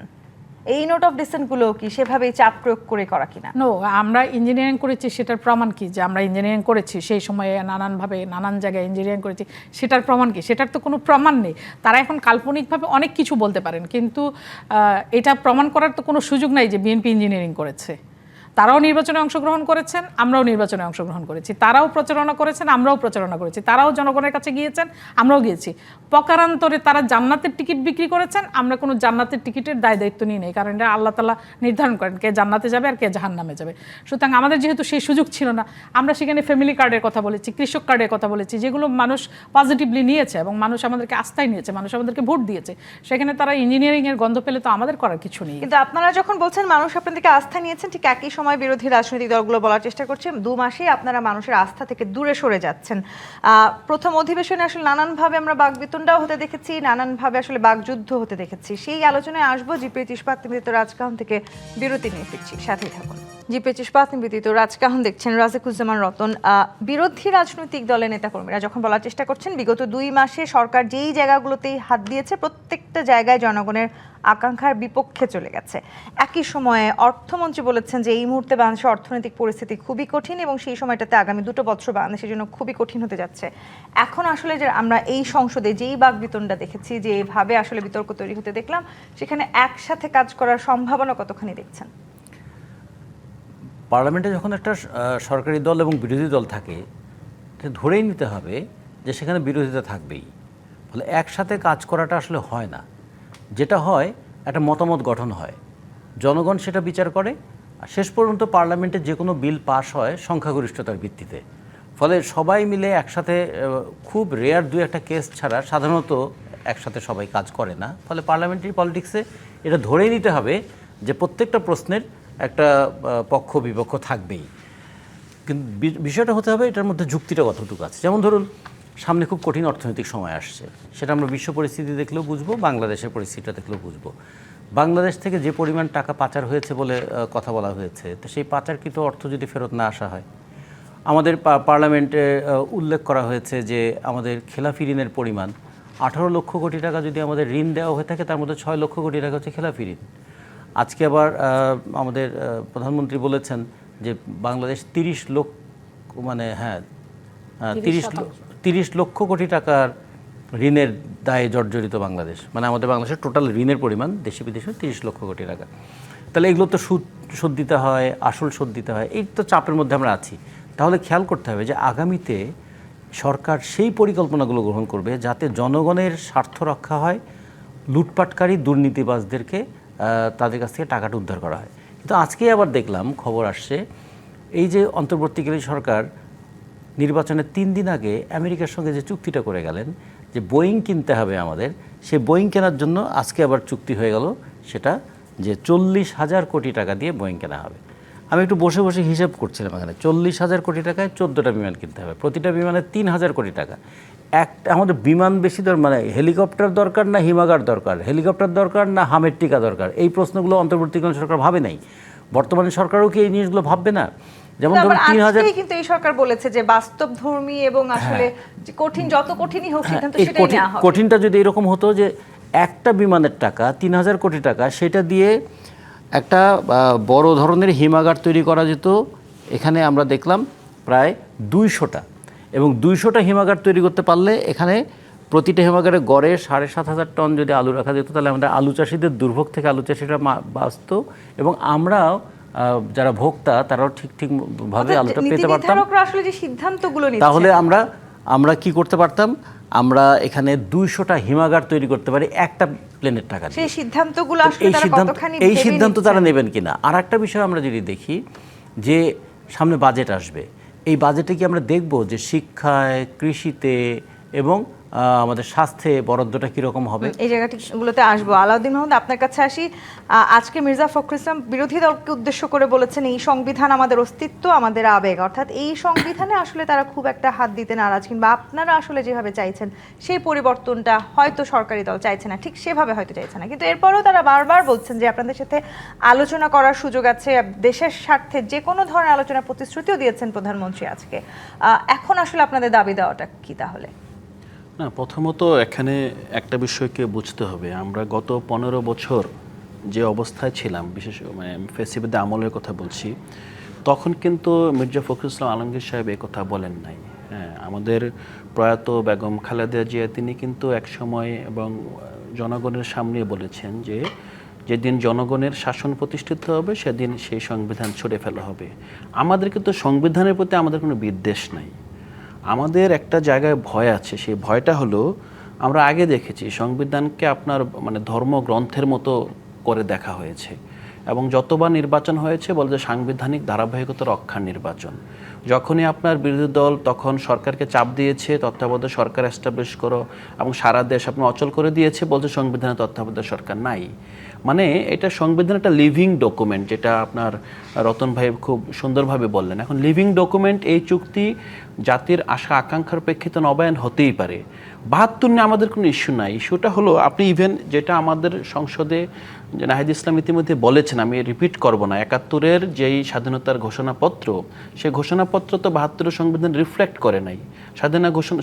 এই নোট অফ ডিসেন্টগুলো কি সেভাবেই চাপ প্রয়োগ করে করা কিনা? নো, আমরা ইঞ্জিনিয়ারিং করেছি সেটার প্রমাণ কি যে আমরা ইঞ্জিনিয়ারিং করেছি? সেই সময়ে নানানভাবে নানান জায়গায় ইঞ্জিনিয়ারিং করেছি, সেটার প্রমাণ কি? সেটার তো কোনো প্রমাণ নেই। তারা এখন কাল্পনিকভাবে অনেক কিছু বলতে পারেন, কিন্তু এটা প্রমাণ করার তো কোনো সুযোগ নাই যে বিএনপি ইঞ্জিনিয়ারিং করেছে। তারাও নির্বাচনে অংশগ্রহণ করেছেন, আমরাও নির্বাচনে অংশগ্রহণ করেছি। তারাও প্রচারণা করেছেন, আমরাও প্রচারণা করেছি। তারাও জনগণের কাছে গিয়েছেন, আমরাও গিয়েছি। প্রকারান্তরে তারা জান্নাতের টিকিট বিক্রি করেছেন, আমরা কোনো জান্নাতের টিকিটের দায় দায়িত্ব নিয়ে নেই, কারণ এটা আল্লাহ তাআলা নির্ধারণ করেন কে জান্নাতে যাবে আর কে জাহান্নামে যাবে। সুতরাং আমাদের যেহেতু সেই সুযোগ ছিল না, আমরা সেখানে ফ্যামিলি কার্ডের কথা বলেছি, কৃষক কার্ডের কথা বলেছি, যেগুলো মানুষ পজিটিভলি নিয়েছে এবং মানুষ আমাদেরকে আস্থায় নিয়েছে, মানুষ আমাদেরকে ভোট দিয়েছে। সেখানে তারা ইঞ্জিনিয়ারিংয়ের গন্ধ পেলে তো আমাদের করার কিছু নেই। কিন্তু আপনারা যখন বলছেন মানুষ আপনাদেরকে আস্থা নিয়েছেন, ঠিক একই সময় বিরোধী রাজনৈতিক দলগুলো বলার চেষ্টা করছে 2 মাসে আপনারা মানুষের আস্থা থেকে দূরে সরে যাচ্ছেন। প্রথম অধিবেশনে আসলে নানানভাবে আমরা বাকবিতণ্ডাও হতে দেখেছি, নানানভাবে আসলে বাকযুদ্ধ হতে দেখেছি। সেই আলোচনায় আসবো। জিপিএইচ ইস্পাত নিবেদিত রাজকাহন থেকে বিরতি নিয়ে ফিরছি, সাথেই থাকুন। জিপিএইচ ইস্পাত নিবেদিত রাজকাহন দেখছেন, রাজেকুজ্জামান রতন। বিরোধী রাজনৈতিক দলের নেতাকর্মীরা যখন বলার চেষ্টা করছেন বিগত 2 মাসে সরকার যেই জায়গাগুলোতেই হাত দিয়েছে প্রত্যেকটা জায়গায় জনগণের আকাঙ্ক্ষার বিপক্ষে চলে গেছে। একই সময়ে অর্থমন্ত্রী বলেছেন যে এই মুহূর্তে বাংলাদেশের অর্থনৈতিক পরিস্থিতি খুবই কঠিন এবং সেই সময়টাতে আগামী 2 বছর বাংলাদেশের জন্য খুবই কঠিন হতে যাচ্ছে। এখন আসলে যে আমরা এই সংসদে যেই বাকবিতণ্ডা দেখেছি, যেভাবে আসলে বিতর্ক তৈরি হতে দেখলাম, সেখানে একসাথে কাজ করার সম্ভাবনা কতখানি দেখছেন? পার্লামেন্টে যখন একটা সরকারি দল এবং বিরোধী দল থাকে, ধরেই নিতে হবে যে সেখানে বিরোধিতা থাকবেই। ফলে একসাথে কাজ করাটা আসলে হয় না। যেটা হয় একটা মতামত গঠন হয়, জনগণ সেটা বিচার করে, আর শেষ পর্যন্ত পার্লামেন্টে যে কোনো বিল পাস হয় সংখ্যাগরিষ্ঠতার ভিত্তিতে। ফলে সবাই মিলে একসাথে, খুব রেয়ার 2-1 কেস ছাড়া সাধারণত একসাথে সবাই কাজ করে না। ফলে পার্লামেন্টারি পলিটিক্সে এটা ধরেই নিতে হবে যে প্রত্যেকটা প্রশ্নের একটা পক্ষ বিপক্ষ থাকবেই। কিন্তু বিষয়টা হতে হবে এটার মধ্যে যুক্তিটা কতটুকু আছে। যেমন ধরুন, সামনে খুব কঠিন অর্থনৈতিক সময় আসছে, সেটা আমরা বিশ্ব পরিস্থিতি দেখলেও বুঝবো, বাংলাদেশের পরিস্থিতিটা দেখলেও বুঝবো। বাংলাদেশ থেকে যে পরিমাণ টাকা পাচার হয়েছে বলে কথা বলা হয়েছে, তো সেই পাচারকৃত অর্থ যদি ফেরত না আসা হয়, আমাদের পার্লামেন্টে উল্লেখ করা হয়েছে যে আমাদের খেলাফি ঋণের পরিমাণ 18 লক্ষ কোটি টাকা যদি আমাদের ঋণ দেওয়া হয়ে থাকে, তার মধ্যে 6 লক্ষ কোটি টাকা হচ্ছে খেলাফি ঋণ। আজকে আবার আমাদের প্রধানমন্ত্রী বলেছেন যে বাংলাদেশ 30 লক্ষ কোটি টাকার ঋণের দায়ে জর্জরিত বাংলাদেশ। মানে আমাদের বাংলাদেশের টোটাল ঋণের পরিমাণ দেশে বিদেশে 30 লক্ষ কোটি টাকা। তাহলে এগুলো তো সুদ দিতে হয়, আসল সুদ দিতে হয়, এই তো চাপের মধ্যে আমরা আছি। তাহলে খেয়াল করতে হবে যে আগামীতে সরকার সেই পরিকল্পনাগুলো গ্রহণ করবে যাতে জনগণের স্বার্থ রক্ষা হয়, লুটপাটকারী দুর্নীতিবাজদেরকে তাদের কাছ থেকে টাকাটা উদ্ধার করা হয়। কিন্তু আজকেই আবার দেখলাম খবর আসছে, এই যে অন্তর্বর্তীকালীন সরকার নির্বাচনের 3 দিন আগে আমেরিকার সঙ্গে যে চুক্তিটা করে গেলেন যে বোয়িং কিনতে হবে আমাদের, সেই বোয়িং কেনার জন্য আজকে আবার চুক্তি হয়ে গেল, সেটা যে 40,000 কোটি টাকা দিয়ে বোয়িং কেনা হবে। আমি একটু বসে বসে হিসাব করছিলাম, এখানে 40,000 কোটি টাকায় 14টা বিমান কিনতে হবে, প্রতিটা বিমানে 3,000 কোটি টাকা। আমাদের বিমান বেশি মানে হেলিকপ্টার দরকার না হিমাগার দরকার, হেলিকপ্টার দরকার না হামের টিকা দরকার, এই প্রশ্নগুলো অন্তর্বর্তীকালীন সরকার ভাবে নাই। বর্তমানে সরকারও কি এই জিনিসগুলো ভাববে না? যেমন ধরুন 3,000, কিন্তু এই সরকার বলেছে যে বাস্তবধর্মী এবং আসলে কঠিন, যত কঠিনই হোক সিদ্ধান্ত সেটাই নেওয়া হবে। কঠিনটা যদি এরকম হতো যে একটা বিমানের টাকা 3,000 কোটি টাকা, সেটা দিয়ে একটা বড় ধরনের হিমাগার তৈরি করা যেত। এখানে আমরা দেখলাম প্রায় 200টা, এবং 200টা হিমাগার তৈরি করতে পারলে এখানে প্রতিটা হিমাগারে গড়ে 7,500 টন যদি আলু রাখা যেত, তাহলে আমাদের আলু চাষিদের দুর্ভোগ থেকে আলু চাষিরা বাঁচত, এবং আমরাও যারা ভোক্তা তারাও ঠিক ভাবে আলুটা পেতে পারতাম। নীতিনির্ধারকরা আসলে যে সিদ্ধান্তগুলো নিচ্ছেন, তাহলে আমরা কি করতে পারতাম, আমরা এখানে 200টা হিমাগার তৈরি করতে পারি একটা প্লেনের টাকা দিয়ে। সেই সিদ্ধান্তগুলো আসলে তারা কতখানি এই সিদ্ধান্ত তারা নেবেন কিনা। আর একটা বিষয় আমরা যদি দেখি যে সামনে বাজেট আসবে, এই বাজেটে কি আমরা দেখব যে শিক্ষায়, কৃষিতে এবং আমাদের স্বাস্থ্যে বরাদ্দটা কীরকম হবে? এই জায়গাগুলোতে আসবো। আলাউদ্দিন মাহমুদ, আপনার কাছে আসি। আজকে মির্জা ফখরুল ইসলাম বিরোধী দলকে উদ্দেশ্য করে বলেছেন এই সংবিধান আমাদের অস্তিত্ব, আমাদের আবেগ, অর্থাৎ এই সংবিধানে আসলে তারা খুব একটা হাত দিতে নারাজ, কিংবা আপনারা আসলে যেভাবে চাইছেন সেই পরিবর্তনটা হয়তো সরকারি দল চাইছে না, ঠিক সেভাবে হয়তো চাইছে না, কিন্তু এরপরেও তারা বারবার বলছেন যে আপনাদের সাথে আলোচনা করার সুযোগ আছে, দেশের স্বার্থে যে কোনো ধরনের আলোচনার প্রতিশ্রুতিও দিয়েছেন প্রধানমন্ত্রী আজকে। এখন আসলে আপনাদের দাবি দেওয়াটা কি তাহলে? না, প্রথমত এখানে একটা বিষয়কে বুঝতে হবে, আমরা গত 15 বছর যে অবস্থায় ছিলাম, বিশেষ ফেসিবাদের আমলের কথা বলছি, তখন কিন্তু মির্জা ফখরুল ইসলাম আলমগীর সাহেব এই কথা বলেন নাই। হ্যাঁ, আমাদের প্রয়াত বেগম খালেদা জিয়া তিনি কিন্তু এক সময় এবং জনগণের সামনে বলেছেন যে যেদিন জনগণের শাসন প্রতিষ্ঠিত হবে সেদিন সেই সংবিধান ছুঁড়ে ফেলা হবে। আমাদের কিন্তু সংবিধানের প্রতি আমাদের কোনো বিদ্বেষ নাই, আমাদের একটা জায়গায় ভয় আছে। সেই ভয়টা হলো, আমরা আগে দেখেছি সংবিধানকে আপনার ধর্মগ্রন্থের মতো করে দেখা হয়েছে, এবং যতবার নির্বাচন হয়েছে বলে যে সাংবিধানিক ধারাবাহিকতা রক্ষার নির্বাচন। যখনই আপনার বিরোধী দল তখন সরকারকে চাপ দিয়েছে তত্ত্বাবধায়ক সরকার এস্টাবলিশ করো, এবং সারা দেশ আপনার অচল করে দিয়েছে, বলছে সংবিধানে তত্ত্বাবধায়ক সরকার নাই। মানে এটা সংবিধান একটা লিভিং ডকুমেন্ট, যেটা আপনার রতন ভাই খুব সুন্দরভাবে বললেন। এখন লিভিং ডকুমেন্ট, এই চুক্তি জাতির আশা আকাঙ্ক্ষার প্রেক্ষিতে নবায়ন হতেই পারে। 72 নিয়ে আমাদের কোনো ইস্যু নাই। ইস্যুটা হলো আপনি ইভেন যেটা আমাদের সংসদে নাহিদ ইসলাম ইতিমধ্যে বলেছেন, আমি রিপিট করব না, 71-এর যেই স্বাধীনতার ঘোষণাপত্র, সেই ঘোষণাপত্র তো 72-এর সংবিধান রিফ্লেক্ট করে নাই।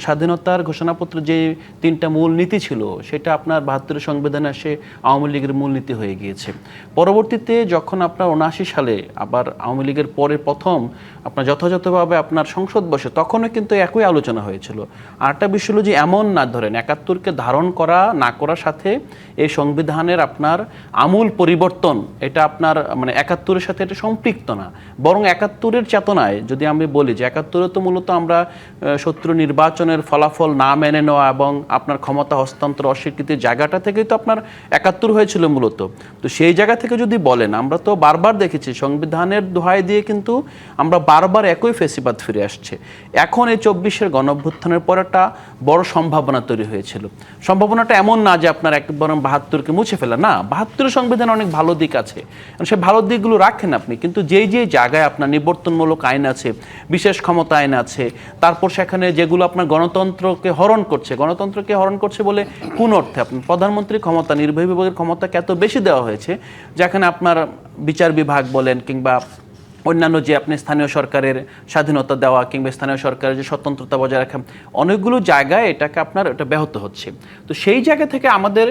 স্বাধীনতার ঘোষণাপত্র যে 3টা মূল নীতি ছিল, সেটা আপনার 72-এর সংবিধানে এসে আওয়ামী লীগের মূলনীতি হয়ে গিয়েছে। পরবর্তীতে যখন আপনার 79 সালে আবার আওয়ামী লীগের পরে প্রথম আপনার যথাযথভাবে আপনার সংসদ বসে, তখনও কিন্তু একই আলোচনা হয়েছিল। আরেকটা বিষয় হলো যে এমন না, ধরেন 71-কে ধারণ করা না করার সাথে এই সংবিধানের আপনার আমূল পরিবর্তন, এটা আপনার 71-এর সাথে এটা সম্পৃক্ত না, বরং 71-এর চেতনায় যদি আমি বলি যে 71-এ তো মূলত আমরা শত্রু নির্বাচনের ফলাফল না মেনে নেওয়া এবং আপনার ক্ষমতা হস্তান্তর অস্বীকৃতির জায়গাটা থেকেই তো আপনার 71 হয়েছিল মূলত। তো সেই জায়গা থেকে যদি বলেন, আমরা তো বারবার দেখেছি সংবিধানের দোহাই দিয়ে কিন্তু আমরা বারবার একই ফেসিবাদ ফিরে আসছে। এখন এই 24-এর গণঅভ্যুত্থানের পর একটা বড় সম্ভাবনা তৈরি হয়েছিল। সম্ভাবনাটা এমন না যে আপনার একবার 72-কে মুছে ফেলা, না, 72-এর সংবিধানে অনেক ভালো দিক আছে, সেই ভালো দিকগুলো রাখেন আপনি, কিন্তু যেই জায়গায় আপনার নিবর্তনমূলক আইন আছে, বিশেষ ক্ষমতা আইন আছে, তারপর সেখানে যেগুলো আপনার গণতন্ত্রকে হরণ করছে বলে কোন অর্থে আপনার প্রধানমন্ত্রীর ক্ষমতা, নির্বাহী বিভাগের ক্ষমতাকে এত বেশি দেওয়া হয়েছে, যেখানে আপনার বিচার বিভাগ বলেন কিংবা অন্যান্য যে আপনি স্থানীয় সরকারের স্বাধীনতা দেওয়া কিংবা স্থানীয় সরকারের যে স্বতন্ত্রতা বজায় রাখা, অনেকগুলো জায়গায় এটাকে আপনার এটা ব্যাহত হচ্ছে। তো সেই জায়গা থেকে আমাদের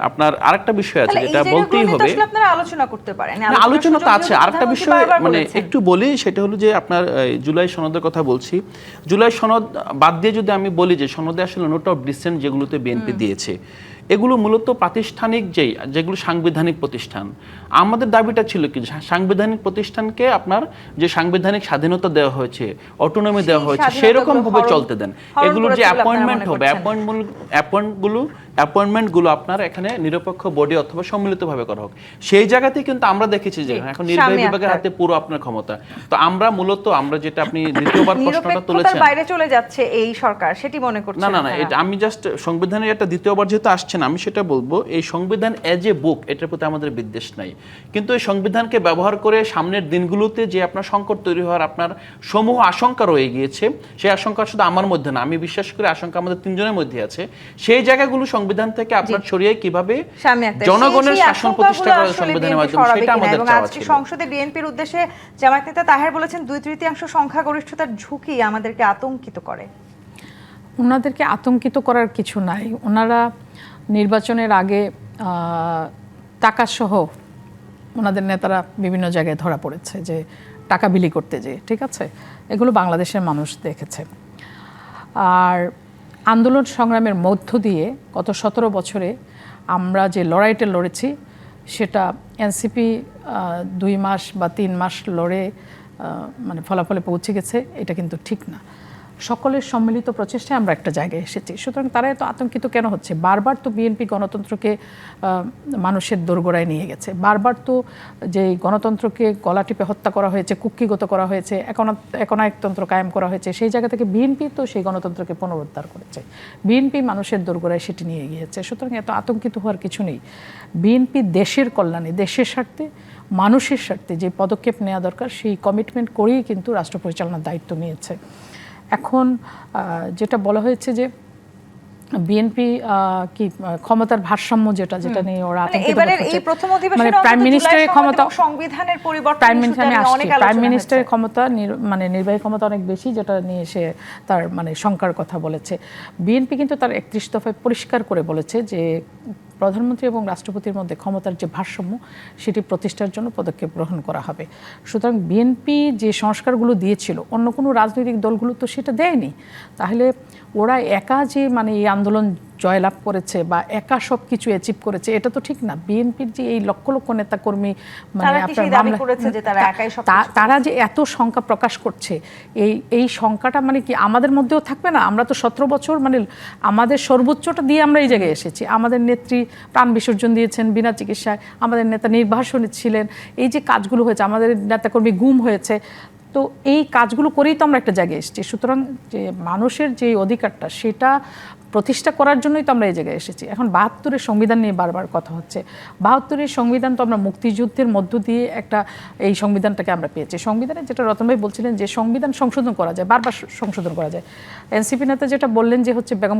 আপনার আরেকটা বিষয় আছে, যেটা বলতেই হবে, আপনারা আলোচনা করতে পারেন। আলোচনা তো আছে। আরেকটা বিষয় একটু বলি, সেটা হলো যে আপনার জুলাই সনদের কথা বলছি। জুলাই সনদ বাদ দিয়ে যদি আমি বলি যে সনদে আসলে নোট অফ ডিসেন্ট যেগুলোতে বিএনপি দিয়েছে, এগুলো মূলত প্রাতিষ্ঠানিক যেগুলো সাংবিধানিক প্রতিষ্ঠান। আমাদের দাবিটা ছিল কি, সাংবিধানিক প্রতিষ্ঠানকে আপনার যে সাংবিধানিক স্বাধীনতা দেওয়া হয়েছে, অটোনমি দেওয়া হয়েছে, সেরকম ভাবে চলতে দেন। এগুলো যে অ্যাপয়েন্টমেন্ট হবে, অ্যাপয়েন্টমেন্টগুলো আপনার এখানে নিরপেক্ষ বডি অথবা সম্মিলিতভাবে করা হোক। সেই জায়গাতেই কিন্তু আমরা দেখেছি যে এখন নির্বাহী বিভাগের হাতে পুরো আপনার ক্ষমতা। তো আমরা যেটা আপনি দ্বিতীয়বার প্রশ্নটা তুলেছেন, বাইরে চলে যাচ্ছে এই সরকার, সেটি মনে করছেন? না, এটা আমি জাস্ট সংবিধানের একটা দ্বিতীয়বার যেহেতু আসছেন, আমি সেটা বলবো, এই সংবিধান এজ এ বুক এটার প্রতি আমাদের বিদ্বেষ নাই, কিন্তু এই সংবিধানকে ব্যবহার করে সামনের দিনগুলোতে যে আপনার সংকট তৈরি হওয়ার আপনার সমূহ আশঙ্কা রয়ে গিয়েছে, সেই আশঙ্কা শুধু আমার মধ্যে না, আমি বিশ্বাস করি আশঙ্কা আমাদের 3 জনের মধ্যে আছে। সেই জায়গাগুলো সংবিধান থেকে আপনার ছড়িয়ে কিভাবে জনগণের শাসন প্রতিষ্ঠা করা সংবিধানের মাধ্যমে, সেটা আমাদের চাওয়া ছিল। সংসদে বিএনপির উদ্দেশ্যে জামায়াত নেতা তাহের বলেছেন 2/3 সংখ্যাগরিষ্ঠতার ঝুঁকি আমাদেরকে আতঙ্কিত করে। ওনাদেরকে আতঙ্কিত করার কিছু নাই। ওনারা নির্বাচনের আগে টাকাসহ ওনাদের নেতারা বিভিন্ন জায়গায় ধরা পড়েছে যে টাকা বিলি করতে যেয়ে, ঠিক আছে, এগুলো বাংলাদেশের মানুষ দেখেছে। আর আন্দোলন সংগ্রামের মধ্য দিয়ে গত 17 বছরে আমরা যে লড়াইটা লড়েছি সেটা এনসিপি 2 মাস বা 3 মাস লড়ে মানে ফলাফলে পৌঁছে গেছে, এটা কিন্তু ঠিক না। সকলের সম্মিলিত প্রচেষ্টায় আমরা একটা জায়গায় এসেছি। সুতরাং তারা এত আতঙ্কিত কেন হচ্ছে? বারবার তো বিএনপি গণতন্ত্রকে মানুষের দোরগোড়ায় নিয়ে গেছে, বারবার তো যে গণতন্ত্রকে গলা টিপে হত্যা করা হয়েছে, কুক্ষিগত করা হয়েছে, একনায়কতন্ত্র কায়েম করা হয়েছে, সেই জায়গা থেকে বিএনপি তো সেই গণতন্ত্রকে পুনরুদ্ধার করেছে, বিএনপি মানুষের দোরগোড়ায় সেটি নিয়ে গিয়েছে। সুতরাং এত আতঙ্কিত হওয়ার কিছু নেই। বিএনপি দেশের কল্যাণে, দেশের স্বার্থে, মানুষের স্বার্থে যে পদক্ষেপ নেওয়া দরকার সেই কমিটমেন্ট করেই কিন্তু রাষ্ট্র পরিচালনার দায়িত্ব নিয়েছে। এখন যেটা বলা হয়েছে যে বিএনপি কি ক্ষমতার ভারসাম্য যেটা নিয়ে ওরা এবারের এই প্রথম অধিবেশনে প্রাইম মিনিস্টারের ক্ষমতা, সংবিধানের পরিবর্তন, প্রাইম মিনিস্টারের ক্ষমতা মানে নির্বাহী ক্ষমতা অনেক বেশি, যেটা নিয়ে সে তার মানে শঙ্কার কথা বলেছে। বিএনপি কিন্তু তার 31 দফায় পরিষ্কার করে বলেছে যে প্রধানমন্ত্রী এবং রাষ্ট্রপতির মধ্যে ক্ষমতার যে ভারসাম্য সেটি প্রতিষ্ঠার জন্য পদক্ষেপ গ্রহণ করা হবে। সুতরাং বিএনপি যে সংস্কারগুলো দিয়েছিল অন্য কোনো রাজনৈতিক দলগুলো তো সেটা দেয়নি। তাহলে ওরা একা যে মানে এই আন্দোলন জয়লাভ করেছে বা একা সব কিছু অ্যাচিভ করেছে এটা তো ঠিক না। বিএনপির যে এই লক্ষ লক্ষ নেতাকর্মী মানে তারা যে এত সংখ্যা প্রকাশ করছে, এই সংখ্যাটা মানে কি আমাদের মধ্যেও থাকবে না? আমরা তো 17 বছর মানে আমাদের সর্বোচ্চটা দিয়ে আমরা এই জায়গায় এসেছি। আমাদের নেত্রী প্রাণ বিসর্জন দিয়েছেন বিনা চিকিৎসায়, আমাদের নেতা নির্বাসনে ছিলেন, এই যে কাজগুলো হয়েছে, আমাদের নেতাকর্মী গুম হয়েছে, তো এই কাজগুলো করেই তো আমরা একটা জায়গায় এসেছি। সুতরাং যে মানুষের যে অধিকারটা সেটা প্রতিষ্ঠা করার জন্যই তো আমরা এই জায়গায় এসেছি। এখন 72-এর সংবিধান নিয়ে বারবার কথা হচ্ছে। 72-এর সংবিধান তো আমরা মুক্তিযুদ্ধের মধ্য দিয়ে একটা এই সংবিধানটাকে আমরা পেয়েছি। সংবিধানে যেটা রতন ভাই বলছিলেন যে সংবিধান সংশোধন করা যায়, বারবার সংশোধন করা যায়। এনসিপি নেতা যেটা বললেন যে হচ্ছে বেগম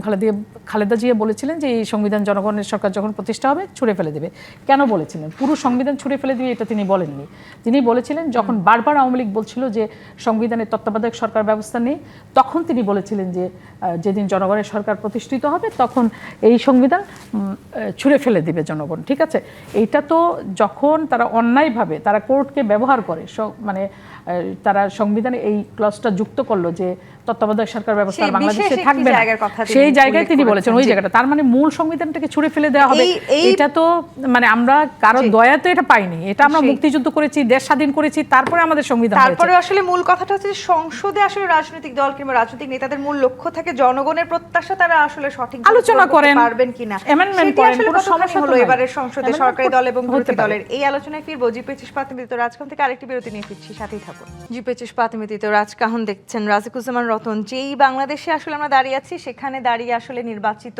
খালেদা জিয়া বলেছিলেন যে এই সংবিধান জনগণের সরকার যখন প্রতিষ্ঠা হবে ছুঁড়ে ফেলে দেবে। কেন বলেছিলেন? পুরো সংবিধান ছুঁড়ে ফেলে দিবে এটা তিনি বলেননি। তিনি বলেছিলেন যখন বারবার আওয়ামী লীগ বলছিল যে সংবিধানের তত্ত্বাবধায়ক সরকার ব্যবস্থা নেই, তখন তিনি বলেছিলেন যে যেদিন জনগণের সরকার প্রতিষ্ঠিত হবে তখন এই সংবিধান ছুঁড়ে ফেলে দিবে জনগণ। ঠিক আছে, এইটা তো যখন তারা অন্যায়ভাবে তারা কোর্টকে ব্যবহার করে, মানে তারা সংবিধানে এই ক্লজটা যুক্ত করলো যে তত্ত্বাবধায়ক সরকার ব্যবস্থা বাংলাদেশে থাকবে না, সেই জায়গায় তিনি বলেছেন ওই জায়গাটা তার মানে মূল সংবিধানটাকে ছুঁড়ে ফেলে দেওয়া হবে। এটা তো মানে আমরা কারো দয়া তো এটা পাইনি, এটা আমরা মুক্তিযুদ্ধ করেছি, দেশ স্বাধীন করেছি, তারপরে আমাদের সংবিধান হয়েছে। তারপরে আসলে মূল কথাটা হচ্ছে সংসদে আসলে রাজনৈতিক দল কিংবা রাজনৈতিক নেতাদের মূল লক্ষ্য থাকে জনগণের প্রত্যাশা তারা আসলে সঠিক আলোচনা করেন পারবেন কিনা, অ্যামেন্ডমেন্ট করেন, কোনো সমস্যা হলো এবারের সংসদে সরকারি দল এবং বিরোধী দলের। এই আলোচনায় ফিরবো। জি25 প্রাথমিক রাজকাহন থেকে আরেকটি বিরতি নিয়ে ফিরছি, সাথেই থাকুন। জি25 প্রাথমিক রাজকাহন দেখছেন, রাজিকুজ্জামান রতন। যেই বাংলাদেশে আসলে আমরা দাঁড়িয়ে আছি সেখানে দাঁড়িয়ে আসলে নির্বাচিত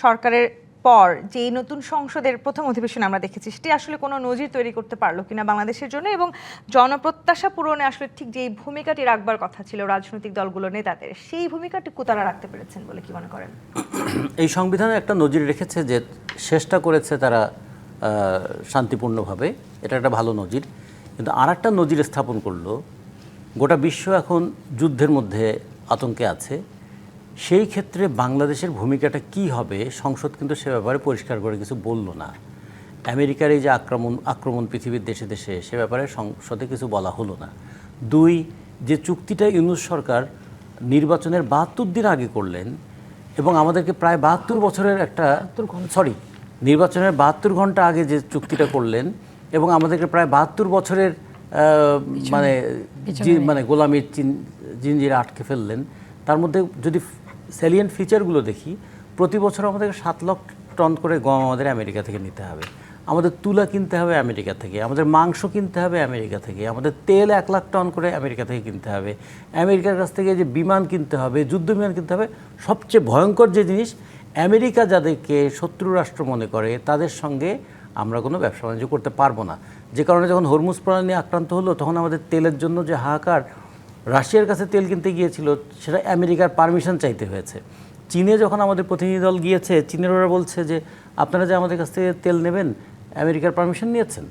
সরকারের পর যেই নতুন সংসদের প্রথম অধিবেশন আমরা দেখেছি সেটি আসলে কোনো নজির তৈরি করতে পারলো কিনা বাংলাদেশের জন্য, এবং জনপ্রত্যাশা পূরণে আসলে ঠিক যেই ভূমিকাটি রাখবার কথা ছিল রাজনৈতিক দলগুলোর নেতাদের, সেই ভূমিকাটুকু তারা রাখতে পেরেছেন বলে কি মনে করেন? এই সংবিধানে একটা নজির রেখেছে যে চেষ্টা করেছে তারা শান্তিপূর্ণভাবে, এটা একটা ভালো নজির। কিন্তু আর একটা নজির স্থাপন করলো, গোটা বিশ্ব এখন যুদ্ধের মধ্যে আতঙ্কে আছে, সেই ক্ষেত্রে বাংলাদেশের ভূমিকাটা কি হবে সংসদ কিন্তু সে ব্যাপারে পরিষ্কার করে কিছু বলল না। আমেরিকার এই যে আক্রমণ পৃথিবীর দেশে দেশে, সে ব্যাপারে সংসদে কিছু বলা হলো না। 2, যে চুক্তিটা ইউনূস সরকার নির্বাচনের 72 দিন আগে করলেন এবং আমাদেরকে প্রায় 72 বছরের একটা নির্বাচনের 72 ঘন্টা আগে যে চুক্তিটা করলেন এবং আমাদেরকে প্রায় 72 বছরের মানে গোলামির জিঞ্জিরে আটকে ফেললেন। তার মধ্যে যদি স্যালিয়েন্ট ফিচারগুলো দেখি, প্রতি বছর আমাদের 7 লাখ টন করে গম আমাদের আমেরিকা থেকে নিতে হবে, আমাদের তুলা কিনতে হবে আমেরিকা থেকে, আমাদের মাংস কিনতে হবে আমেরিকা থেকে, আমাদের তেল 1 লাখ টন করে আমেরিকা থেকে কিনতে হবে, আমেরিকার কাছ থেকে যে বিমান কিনতে হবে, যুদ্ধ বিমান কিনতে হবে। সবচেয়ে ভয়ঙ্কর যে জিনিস, আমেরিকা যাদেরকে শত্রু রাষ্ট্র মনে করে তাদের সঙ্গে আমরা কোনো ব্যবসা বাণিজ্য করতে পারবো না। যে কারণে যখন হরমুজ প্রণালী আক্রান্ত হলো তখন আমাদের তেলের জন্য যে হাহাকার, রাশিয়ার কাছে তেল কিনতে গিয়েছিল সেটা আমেরিকার পারমিশন চাইতে হয়েছে। চীনে যখন আমাদের প্রতিনিধি দল গিয়েছে, চীনের ওরা বলছে যে আপনারা যে আমাদের কাছ থেকে তেল নেবেন আমেরিকার পারমিশন নিয়েছেন।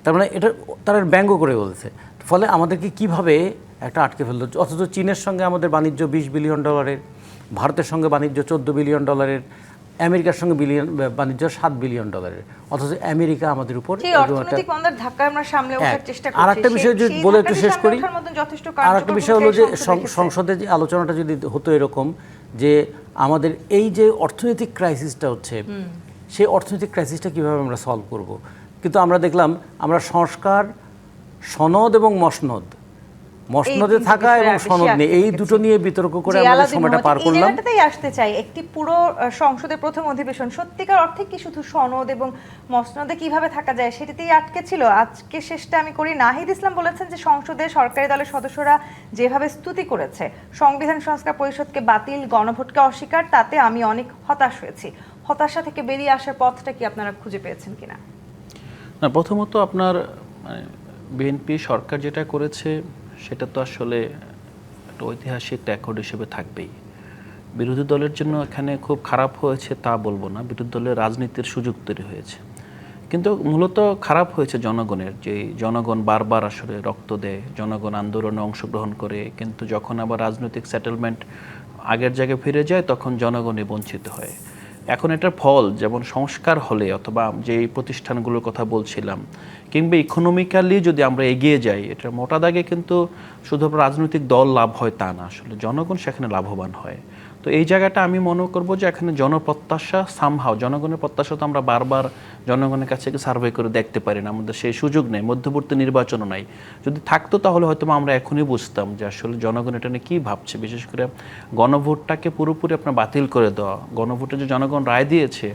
তার মানে এটা তারা ব্যঙ্গ করে বলছে। ফলে আমাদেরকে কিভাবে একটা আটকে ফেললো, অথচ চীনের সঙ্গে আমাদের বাণিজ্য $20 বিলিয়ন, ভারতের সঙ্গে বাণিজ্য $14 বিলিয়ন, আমেরিকার সঙ্গে বাণিজ্য $7 বিলিয়ন, অথচ আমেরিকা আমাদের উপর। আর একটা বিষয় যদি বলে একটু শেষ করি, আর একটা বিষয় হলো যে সংসদে যে আলোচনাটা যদি হতো এরকম যে আমাদের এই যে অর্থনৈতিক ক্রাইসিসটা হচ্ছে, সেই অর্থনৈতিক ক্রাইসিসটা কীভাবে আমরা সলভ করব। কিন্তু আমরা দেখলাম আমরা সংস্কার, সনদ এবং মসনদে থাকা এবং সনদ নিয়ে এই দুটো নিয়ে বিতর্ক করে আমাদের সময়টা পার করলাম। এটাতেই আসতে চাই, একটি পুরো সংসদের প্রথম অধিবেশন সত্যিকার অর্থে কি শুধু সনদ এবং মসনদে কিভাবে থাকা যায় সেটাতেই আটকে ছিল? আজকে শেষটা আমি করি। নাহিদ ইসলাম বলেছেন যে সংসদে সরকারি দলের সদস্যরা যেভাবে স্তুতি করেছে সংবিধান সংস্কার পরিষদকে বাতিল, গণভোটকে অস্বীকার, তাতে আমি অনেক হতাশ হয়েছি। হতাশা থেকে বেরিয়ে আসার পথটা কি আপনারা খুঁজে পেয়েছেন কিনা? না, প্রথমত আপনার বিএনপি সরকার যেটা করেছে সেটা তো আসলে একটা ঐতিহাসিক রেকর্ড হিসেবে থাকবেই। বিরোধী দলের জন্য এখানে খুব খারাপ হয়েছে তা বলবো না, বিরোধী দলের রাজনীতির সুযোগ তৈরি হয়েছে। কিন্তু মূলত খারাপ হয়েছে জনগণের, যে জনগণ বারবার আসলে রক্ত দেয়, জনগণ আন্দোলনে অংশগ্রহণ করে, কিন্তু যখন আবার রাজনৈতিক সেটেলমেন্ট আগের জায়গায় ফিরে যায় তখন জনগণই বঞ্চিত হয়। এখন এটার ফল যেমন সংস্কার হলে অথবা যে প্রতিষ্ঠানগুলোর কথা বলছিলাম, কিংবা ইকোনমিক্যালি যদি আমরা এগিয়ে যাই, এটার মোটা দাগে কিন্তু শুধু রাজনৈতিক দল লাভ হয় তা না, আসলে জনগণ সেখানে লাভবান হয়। তো এই জায়গাটা আমি মনে করব যে এখানে জনপ্রত্যাশা সামহাও, জনগণের প্রত্যাশা তো আমরা বারবার জনগণের কাছে সার্ভে করে দেখতে পারি না, আমাদের সেই সুযোগ নেই, মধ্যবর্তী নির্বাচনও নাই। যদি থাকতো তাহলে হয়তো আমরা এখনই বুঝতাম যে আসলে জনগণ এটা নিয়ে কী ভাবছে। বিশেষ করে গণভোটটাকে পুরোপুরি আপনার বাতিল করে দেওয়া, গণভোটে যে জনগণ রায় দিয়েছে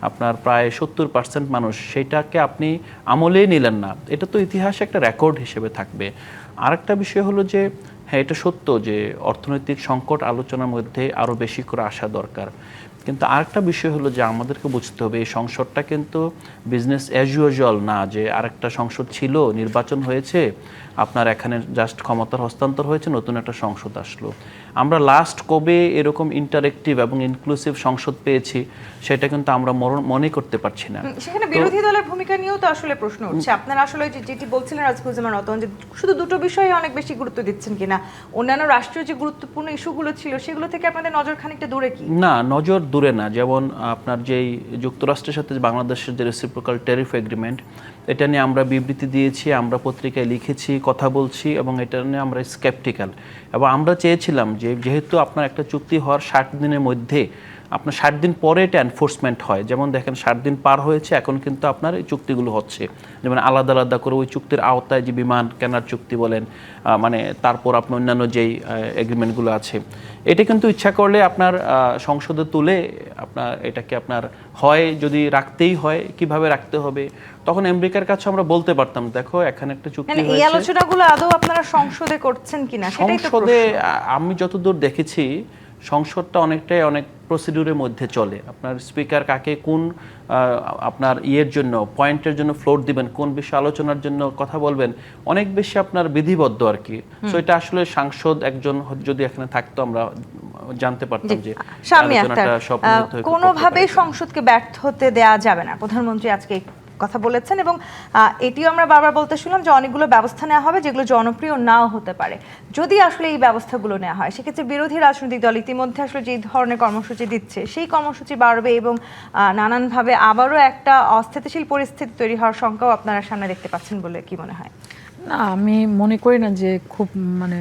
আপনার প্রায় 70% মানুষ, সেইটাকে আপনি আমলেই নিলেন না, এটা তো ইতিহাসে একটা রেকর্ড হিসেবে থাকবে। আরেকটা বিষয় হলো যে হ্যাঁ, এটা সত্য যে অর্থনৈতিক সংকট আলোচনার মধ্যে আরও বেশি করে আসা দরকার, কিন্তু আরেকটা বিষয় হলো যে আমাদেরকে বুঝতে হবে এই সংসদটা কিন্তু বিজনেস অ্যাজ ইউজুয়াল না, যে আরেকটা সংসদ ছিল, নির্বাচন হয়েছে, আপনার এখানে জাস্ট ক্ষমতার হস্তান্তর হয়েছে, নতুন একটা সংসদ আসলো। আমরা লাস্ট কবে এরকম ইন্টারেক্টিভ এবং ইনক্লুসিভ সংসদ পেয়েছি সেটা কিন্তু আমরা মনে করতে পারছি না। সেখানে বিরোধী দলের ভূমিকা নিয়েও তো আসলে প্রশ্ন উঠছে। আপনারা আসলে যেটি বলছিলেন রাজকুজ্জামান রতন, যে শুধু দুটো বিষয়ে অনেক বেশি গুরুত্ব দিচ্ছেন কিনা, অন্যান্য রাষ্ট্রীয় যে গুরুত্বপূর্ণ ইস্যুগুলো ছিল সেগুলো থেকে আপনাদের নজর খানিকটা দূরে কি? না, নজর দূরে না। যেমন আপনার যেই যুক্তরাষ্ট্রের সাথে বাংলাদেশের যে রেসিপ্রোকাল ট্যারিফ এগ্রিমেন্ট, এটা নিয়ে আমরা বিবৃতি দিয়েছি, আমরা পত্রিকায় লিখেছি, কথা বলছি, এবং এটা নিয়ে আমরা স্কেপটিক্যাল। এবং আমরা চেয়েছিলাম যে যেহেতু আপনার একটা চুক্তি হওয়ার 60 দিনের মধ্যে আপনার 60 দিন পরে এটা এনফোর্সমেন্ট হয়, যেমন দেখেন 60 দিন পার হয়েছে, এখন কিন্তু আপনার এই চুক্তিগুলো হচ্ছে, যেমন আলাদা আলাদা করে ওই চুক্তির আওতায় যে বিমান কেনার চুক্তি বলেন, মানে তারপর আপনার অন্যান্য যেই এগ্রিমেন্টগুলো আছে, এটা কিন্তু ইচ্ছা করলে আপনার সংসদে তুলে আপনার এটাকে আপনার হয় যদি রাখতেই হয় কিভাবে রাখতে হবে, তখন আমেরিকার কাছে আমরা বলতে পারতাম দেখো এখানে একটা চুক্তি হয়েছে। এই আলোচনাগুলো আদৌ আপনারা সংসদে করছেন কিনা সেটাই তো সংসদে প্রশ্ন। আমি যতদূর দেখেছি সংসদটা অনেকটাই অনেক প্রসিডিউরের মধ্যে চলে। আপনার স্পিকার কাকে কোন আপনার ইয়ের জন্য, পয়েন্টের জন্য ফ্লোর দিবেন, কোন বিষয়ে আলোচনার জন্য কথা বলবেন, অনেক বেশি আপনার বিধিবদ্ধ আর কি। সো এটা আসলে সাংসদ একজন যদি এখানে থাকতো আমরা জানতে পারতাম যে আলোচনাটা সব কোনোভাবেই সংসদকে ব্যর্থ হতে দেয়া যাবে না। প্রধানমন্ত্রী আজকে কথা বলেছেন, এবং এটিও আমরা বারবার বলতে শুনলাম যে অনেকগুলো ব্যবস্থা নেওয়া হবে যেগুলো জনপ্রিয় নাও হতে পারে। যদি আসলে এই ব্যবস্থাগুলো নেওয়া হয় সেক্ষেত্রে বিরোধী রাজনৈতিক দল ইতিমধ্যে আসলে যে ধরনের কর্মসূচি দিচ্ছে সেই কর্মসূচি বাড়বে, এবং নানানভাবে আবারও একটা অস্থিতিশীল পরিস্থিতি তৈরি হওয়ার শঙ্কাও আপনারা সামনে দেখতে পাচ্ছেন বলে কি মনে হয়? না, আমি মনে করি না যে খুব মানে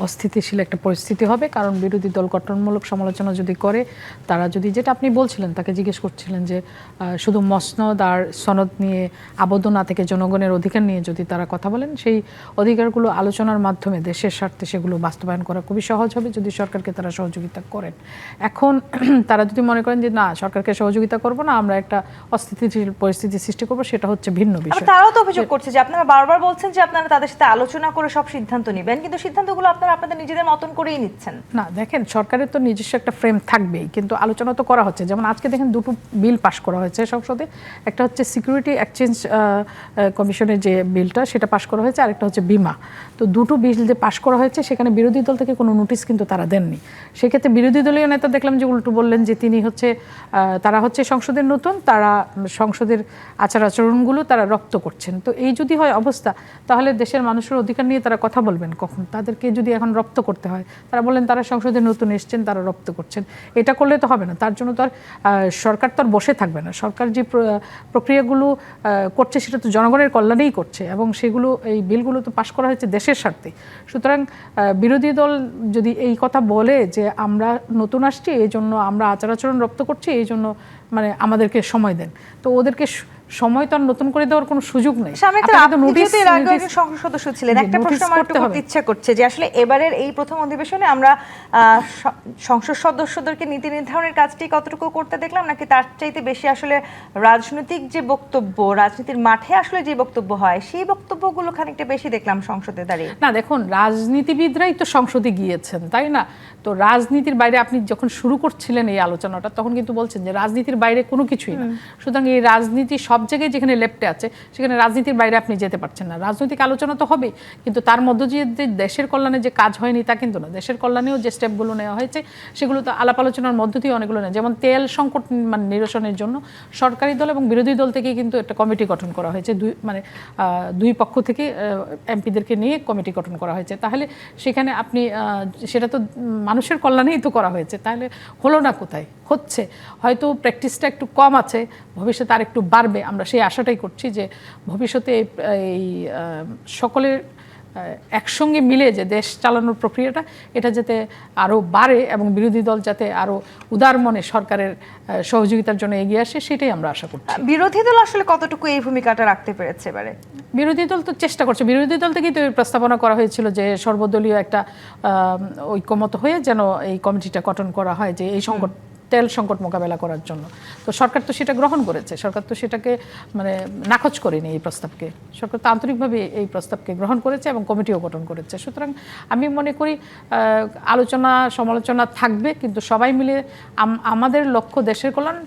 অস্থিতিশীল একটা পরিস্থিতি হবে, কারণ বিরোধী দল গঠনমূলক সমালোচনা যদি করে, তারা যদি, যেটা আপনি বলছিলেন, তাকে জিজ্ঞেস করছিলেন যে শুধু মসনদ আর সনদ নিয়ে আবদ্ধ না থেকে জনগণের অধিকার নিয়ে যদি তারা কথা বলেন, সেই অধিকারগুলো আলোচনার মাধ্যমে দেশের স্বার্থে সেগুলো বাস্তবায়ন করা খুবই সহজ হবে যদি সরকারকে তারা সহযোগিতা করেন। এখন তারা যদি মনে করেন যে না, সরকারকে সহযোগিতা করব না, আমরা একটা অস্থিতিশীল পরিস্থিতি সৃষ্টি করব, সেটা হচ্ছে ভিন্ন বিষয়। তারাও তো অভিযোগ করছে যে আপনারা বারবার বলছেন যে আপনারা তাদের সাথে আলোচনা করে সব সিদ্ধান্ত নেবেন, কিন্তু সিদ্ধান্তগুলো আপনারা আপনাদের নিজেদের মতন করেই নিচ্ছেন। না, দেখেন, সরকারের তো নিজস্ব একটা ফ্রেম থাকবেই, কিন্তু আলোচনা তো করা হচ্ছে। যেমন আজকে দেখেন দুটো বিল পাশ করা হয়েছে সংসদে, একটা হচ্ছে সিকিউরিটি এক্সচেঞ্জ কমিশনের যে বিলটা সেটা পাশ করা হয়েছে, আরেকটা হচ্ছে বিমা। তো দুটো বিল যে পাশ করা হয়েছে সেখানে বিরোধী দল থেকে কোনো নোটিশ কিন্তু তারা দেননি। সেক্ষেত্রে বিরোধী দলীয় নেতা দেখলাম যে উল্টো বললেন যে তিনি হচ্ছে তারা হচ্ছে সংসদের নতুন, তারা সংসদের আচার আচরণগুলো তারা রপ্ত করছেন। তো এই যদি হয় অবস্থা, তাহলে দেশের মানুষের অধিকার নিয়ে তারা কথা বলবেন কখন? তাদের তাদেরকে যদি এখন রপ্ত করতে হয়, তারা বলেন তারা সংসদে নতুন এসছেন, তারা রপ্ত করছেন, এটা করলে তো হবে না। তার জন্য তো আর সরকার তো আর বসে থাকবে না। সরকার যে প্রক্রিয়াগুলো করছে সেটা তো জনগণের কল্যাণেই করছে, এবং সেগুলো এই বিলগুলো তো পাশ করা হয়েছে দেশের স্বার্থে। সুতরাং বিরোধী দল যদি এই কথা বলে যে আমরা নতুন আসছি এই জন্য আমরা আচার আচরণ রপ্ত করছি, এই জন্য মানে আমাদেরকে সময় দেন, তো ওদেরকে সময় তো আর নতুন করে দেওয়ার কোনো সুযোগ নেই। সংসদ সদস্য ছিলেন, একটা প্রশ্ন আমার একটু করতে ইচ্ছা করছে যে আসলে এবারের এই প্রথম অধিবেশনে আমরা সংসদ সদস্যদেরকে নীতি নির্ধারণের কাজটি কতটুকু করতে দেখলাম, নাকি তার চাইতে বেশি আসলে রাজনৈতিক যে বক্তব্য, রাজনীতির মাঠে আসলে যে বক্তব্য হয় সেই বক্তব্যগুলো খানিকটা বেশি দেখলাম সংসদে দাঁড়িয়ে? না, দেখুন, রাজনীতিবিদরাই তো সংসদে গিয়েছেন, তাই না? তো রাজনীতির বাইরে আপনি যখন শুরু করছিলেন এই আলোচনাটা, তখন কিন্তু বলছেন যে রাজনীতির বাইরে কোনো কিছুই না। সুতরাং এই রাজনীতি সব জায়গায় যেখানে লেপ্টে আছে সেখানে রাজনীতির বাইরে আপনি যেতে পারছেন না। রাজনৈতিক আলোচনা তো হবে, কিন্তু তার মধ্য দিয়ে যে দেশের কল্যাণে যে কাজ হয়নি তা কিন্তু না। দেশের কল্যাণেও যে স্টেপগুলো নেওয়া হয়েছে সেগুলো তো আলাপ আলোচনার মধ্য দিয়ে অনেকগুলো নেয়। যেমন তেল সংকট মানে নিরসনের জন্য সরকারি দল এবং বিরোধী দল থেকে কিন্তু একটা কমিটি গঠন করা হয়েছে, দুই পক্ষ থেকে এমপিদেরকে নিয়ে কমিটি গঠন করা হয়েছে। তাহলে সেখানে আপনি সেটা তো মানুষের কল্যাণেই তো করা হয়েছে, তাহলে হলো না কোথায়? হচ্ছে, হয়তো প্র্যাকটিসটা একটু কম আছে, ভবিষ্যতে আর একটু বাড়বে, আমরা সেই আশাটাই করছি যে ভবিষ্যতে এই সকলের একসঙ্গে মিলে যে দেশ চালানোর প্রক্রিয়াটা এটা যাতে আরও বাড়ে এবং বিরোধী দল যাতে আরও উদার মনে সরকারের সহযোগিতার জন্য এগিয়ে আসে, সেটাই আমরা আশা করছি। বিরোধী দল আসলে কতটুকু এই ভূমিকাটা রাখতে পেরেছে এবারে? বিরোধী দল তো চেষ্টা করছে, বিরোধী দল থেকেই তো প্রস্তাবনা করা হয়েছিল যে সর্বদলীয় একটা ঐক্যমত হয়ে যেন এই কমিটিটা গঠন করা হয়, যে এই তেল সংকট মোকাবেলা করার জন্য। তো সরকার তো সেটা গ্রহণ করেছে, সরকার তো সেটাকে মানে নাকচ করেনি এই প্রস্তাবকে, সরকার তো আন্তরিকভাবে এই প্রস্তাবকে গ্রহণ করেছে এবং কমিটিও গঠন করেছে। সুতরাং আমি মনে করি আলোচনা সমালোচনা থাকবে, কিন্তু সবাই মিলে আমাদের লক্ষ্য দেশের কল্যাণ।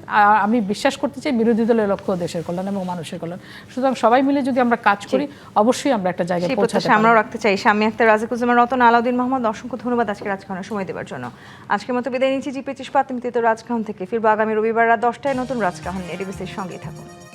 আমি বিশ্বাস করতে চাই বিরোধী দলের লক্ষ্য দেশের কল্যাণ এবং মানুষের কল্যাণ। সুতরাং সবাই মিলে যদি আমরা কাজ করি অবশ্যই আমরা একটা জায়গায় পৌঁছাতে পারব। আমরাও রাখতে চাই। শাম্মী আখতার, রাজিকুজ্জামান রতন, আলাউদ্দিন মোহাম্মদ, অসংখ্য ধন্যবাদ আজকে রাজকাহনে সময় দেওয়ার জন্য। আজকের মতো বিদায় নিচ্ছি জি25 রাজকাহন থেকে। ফিরবো আগামী রবিবার রাত 10টায় নতুন রাজকাহন নিয়ে। ডিবিসির সঙ্গেই থাকুন।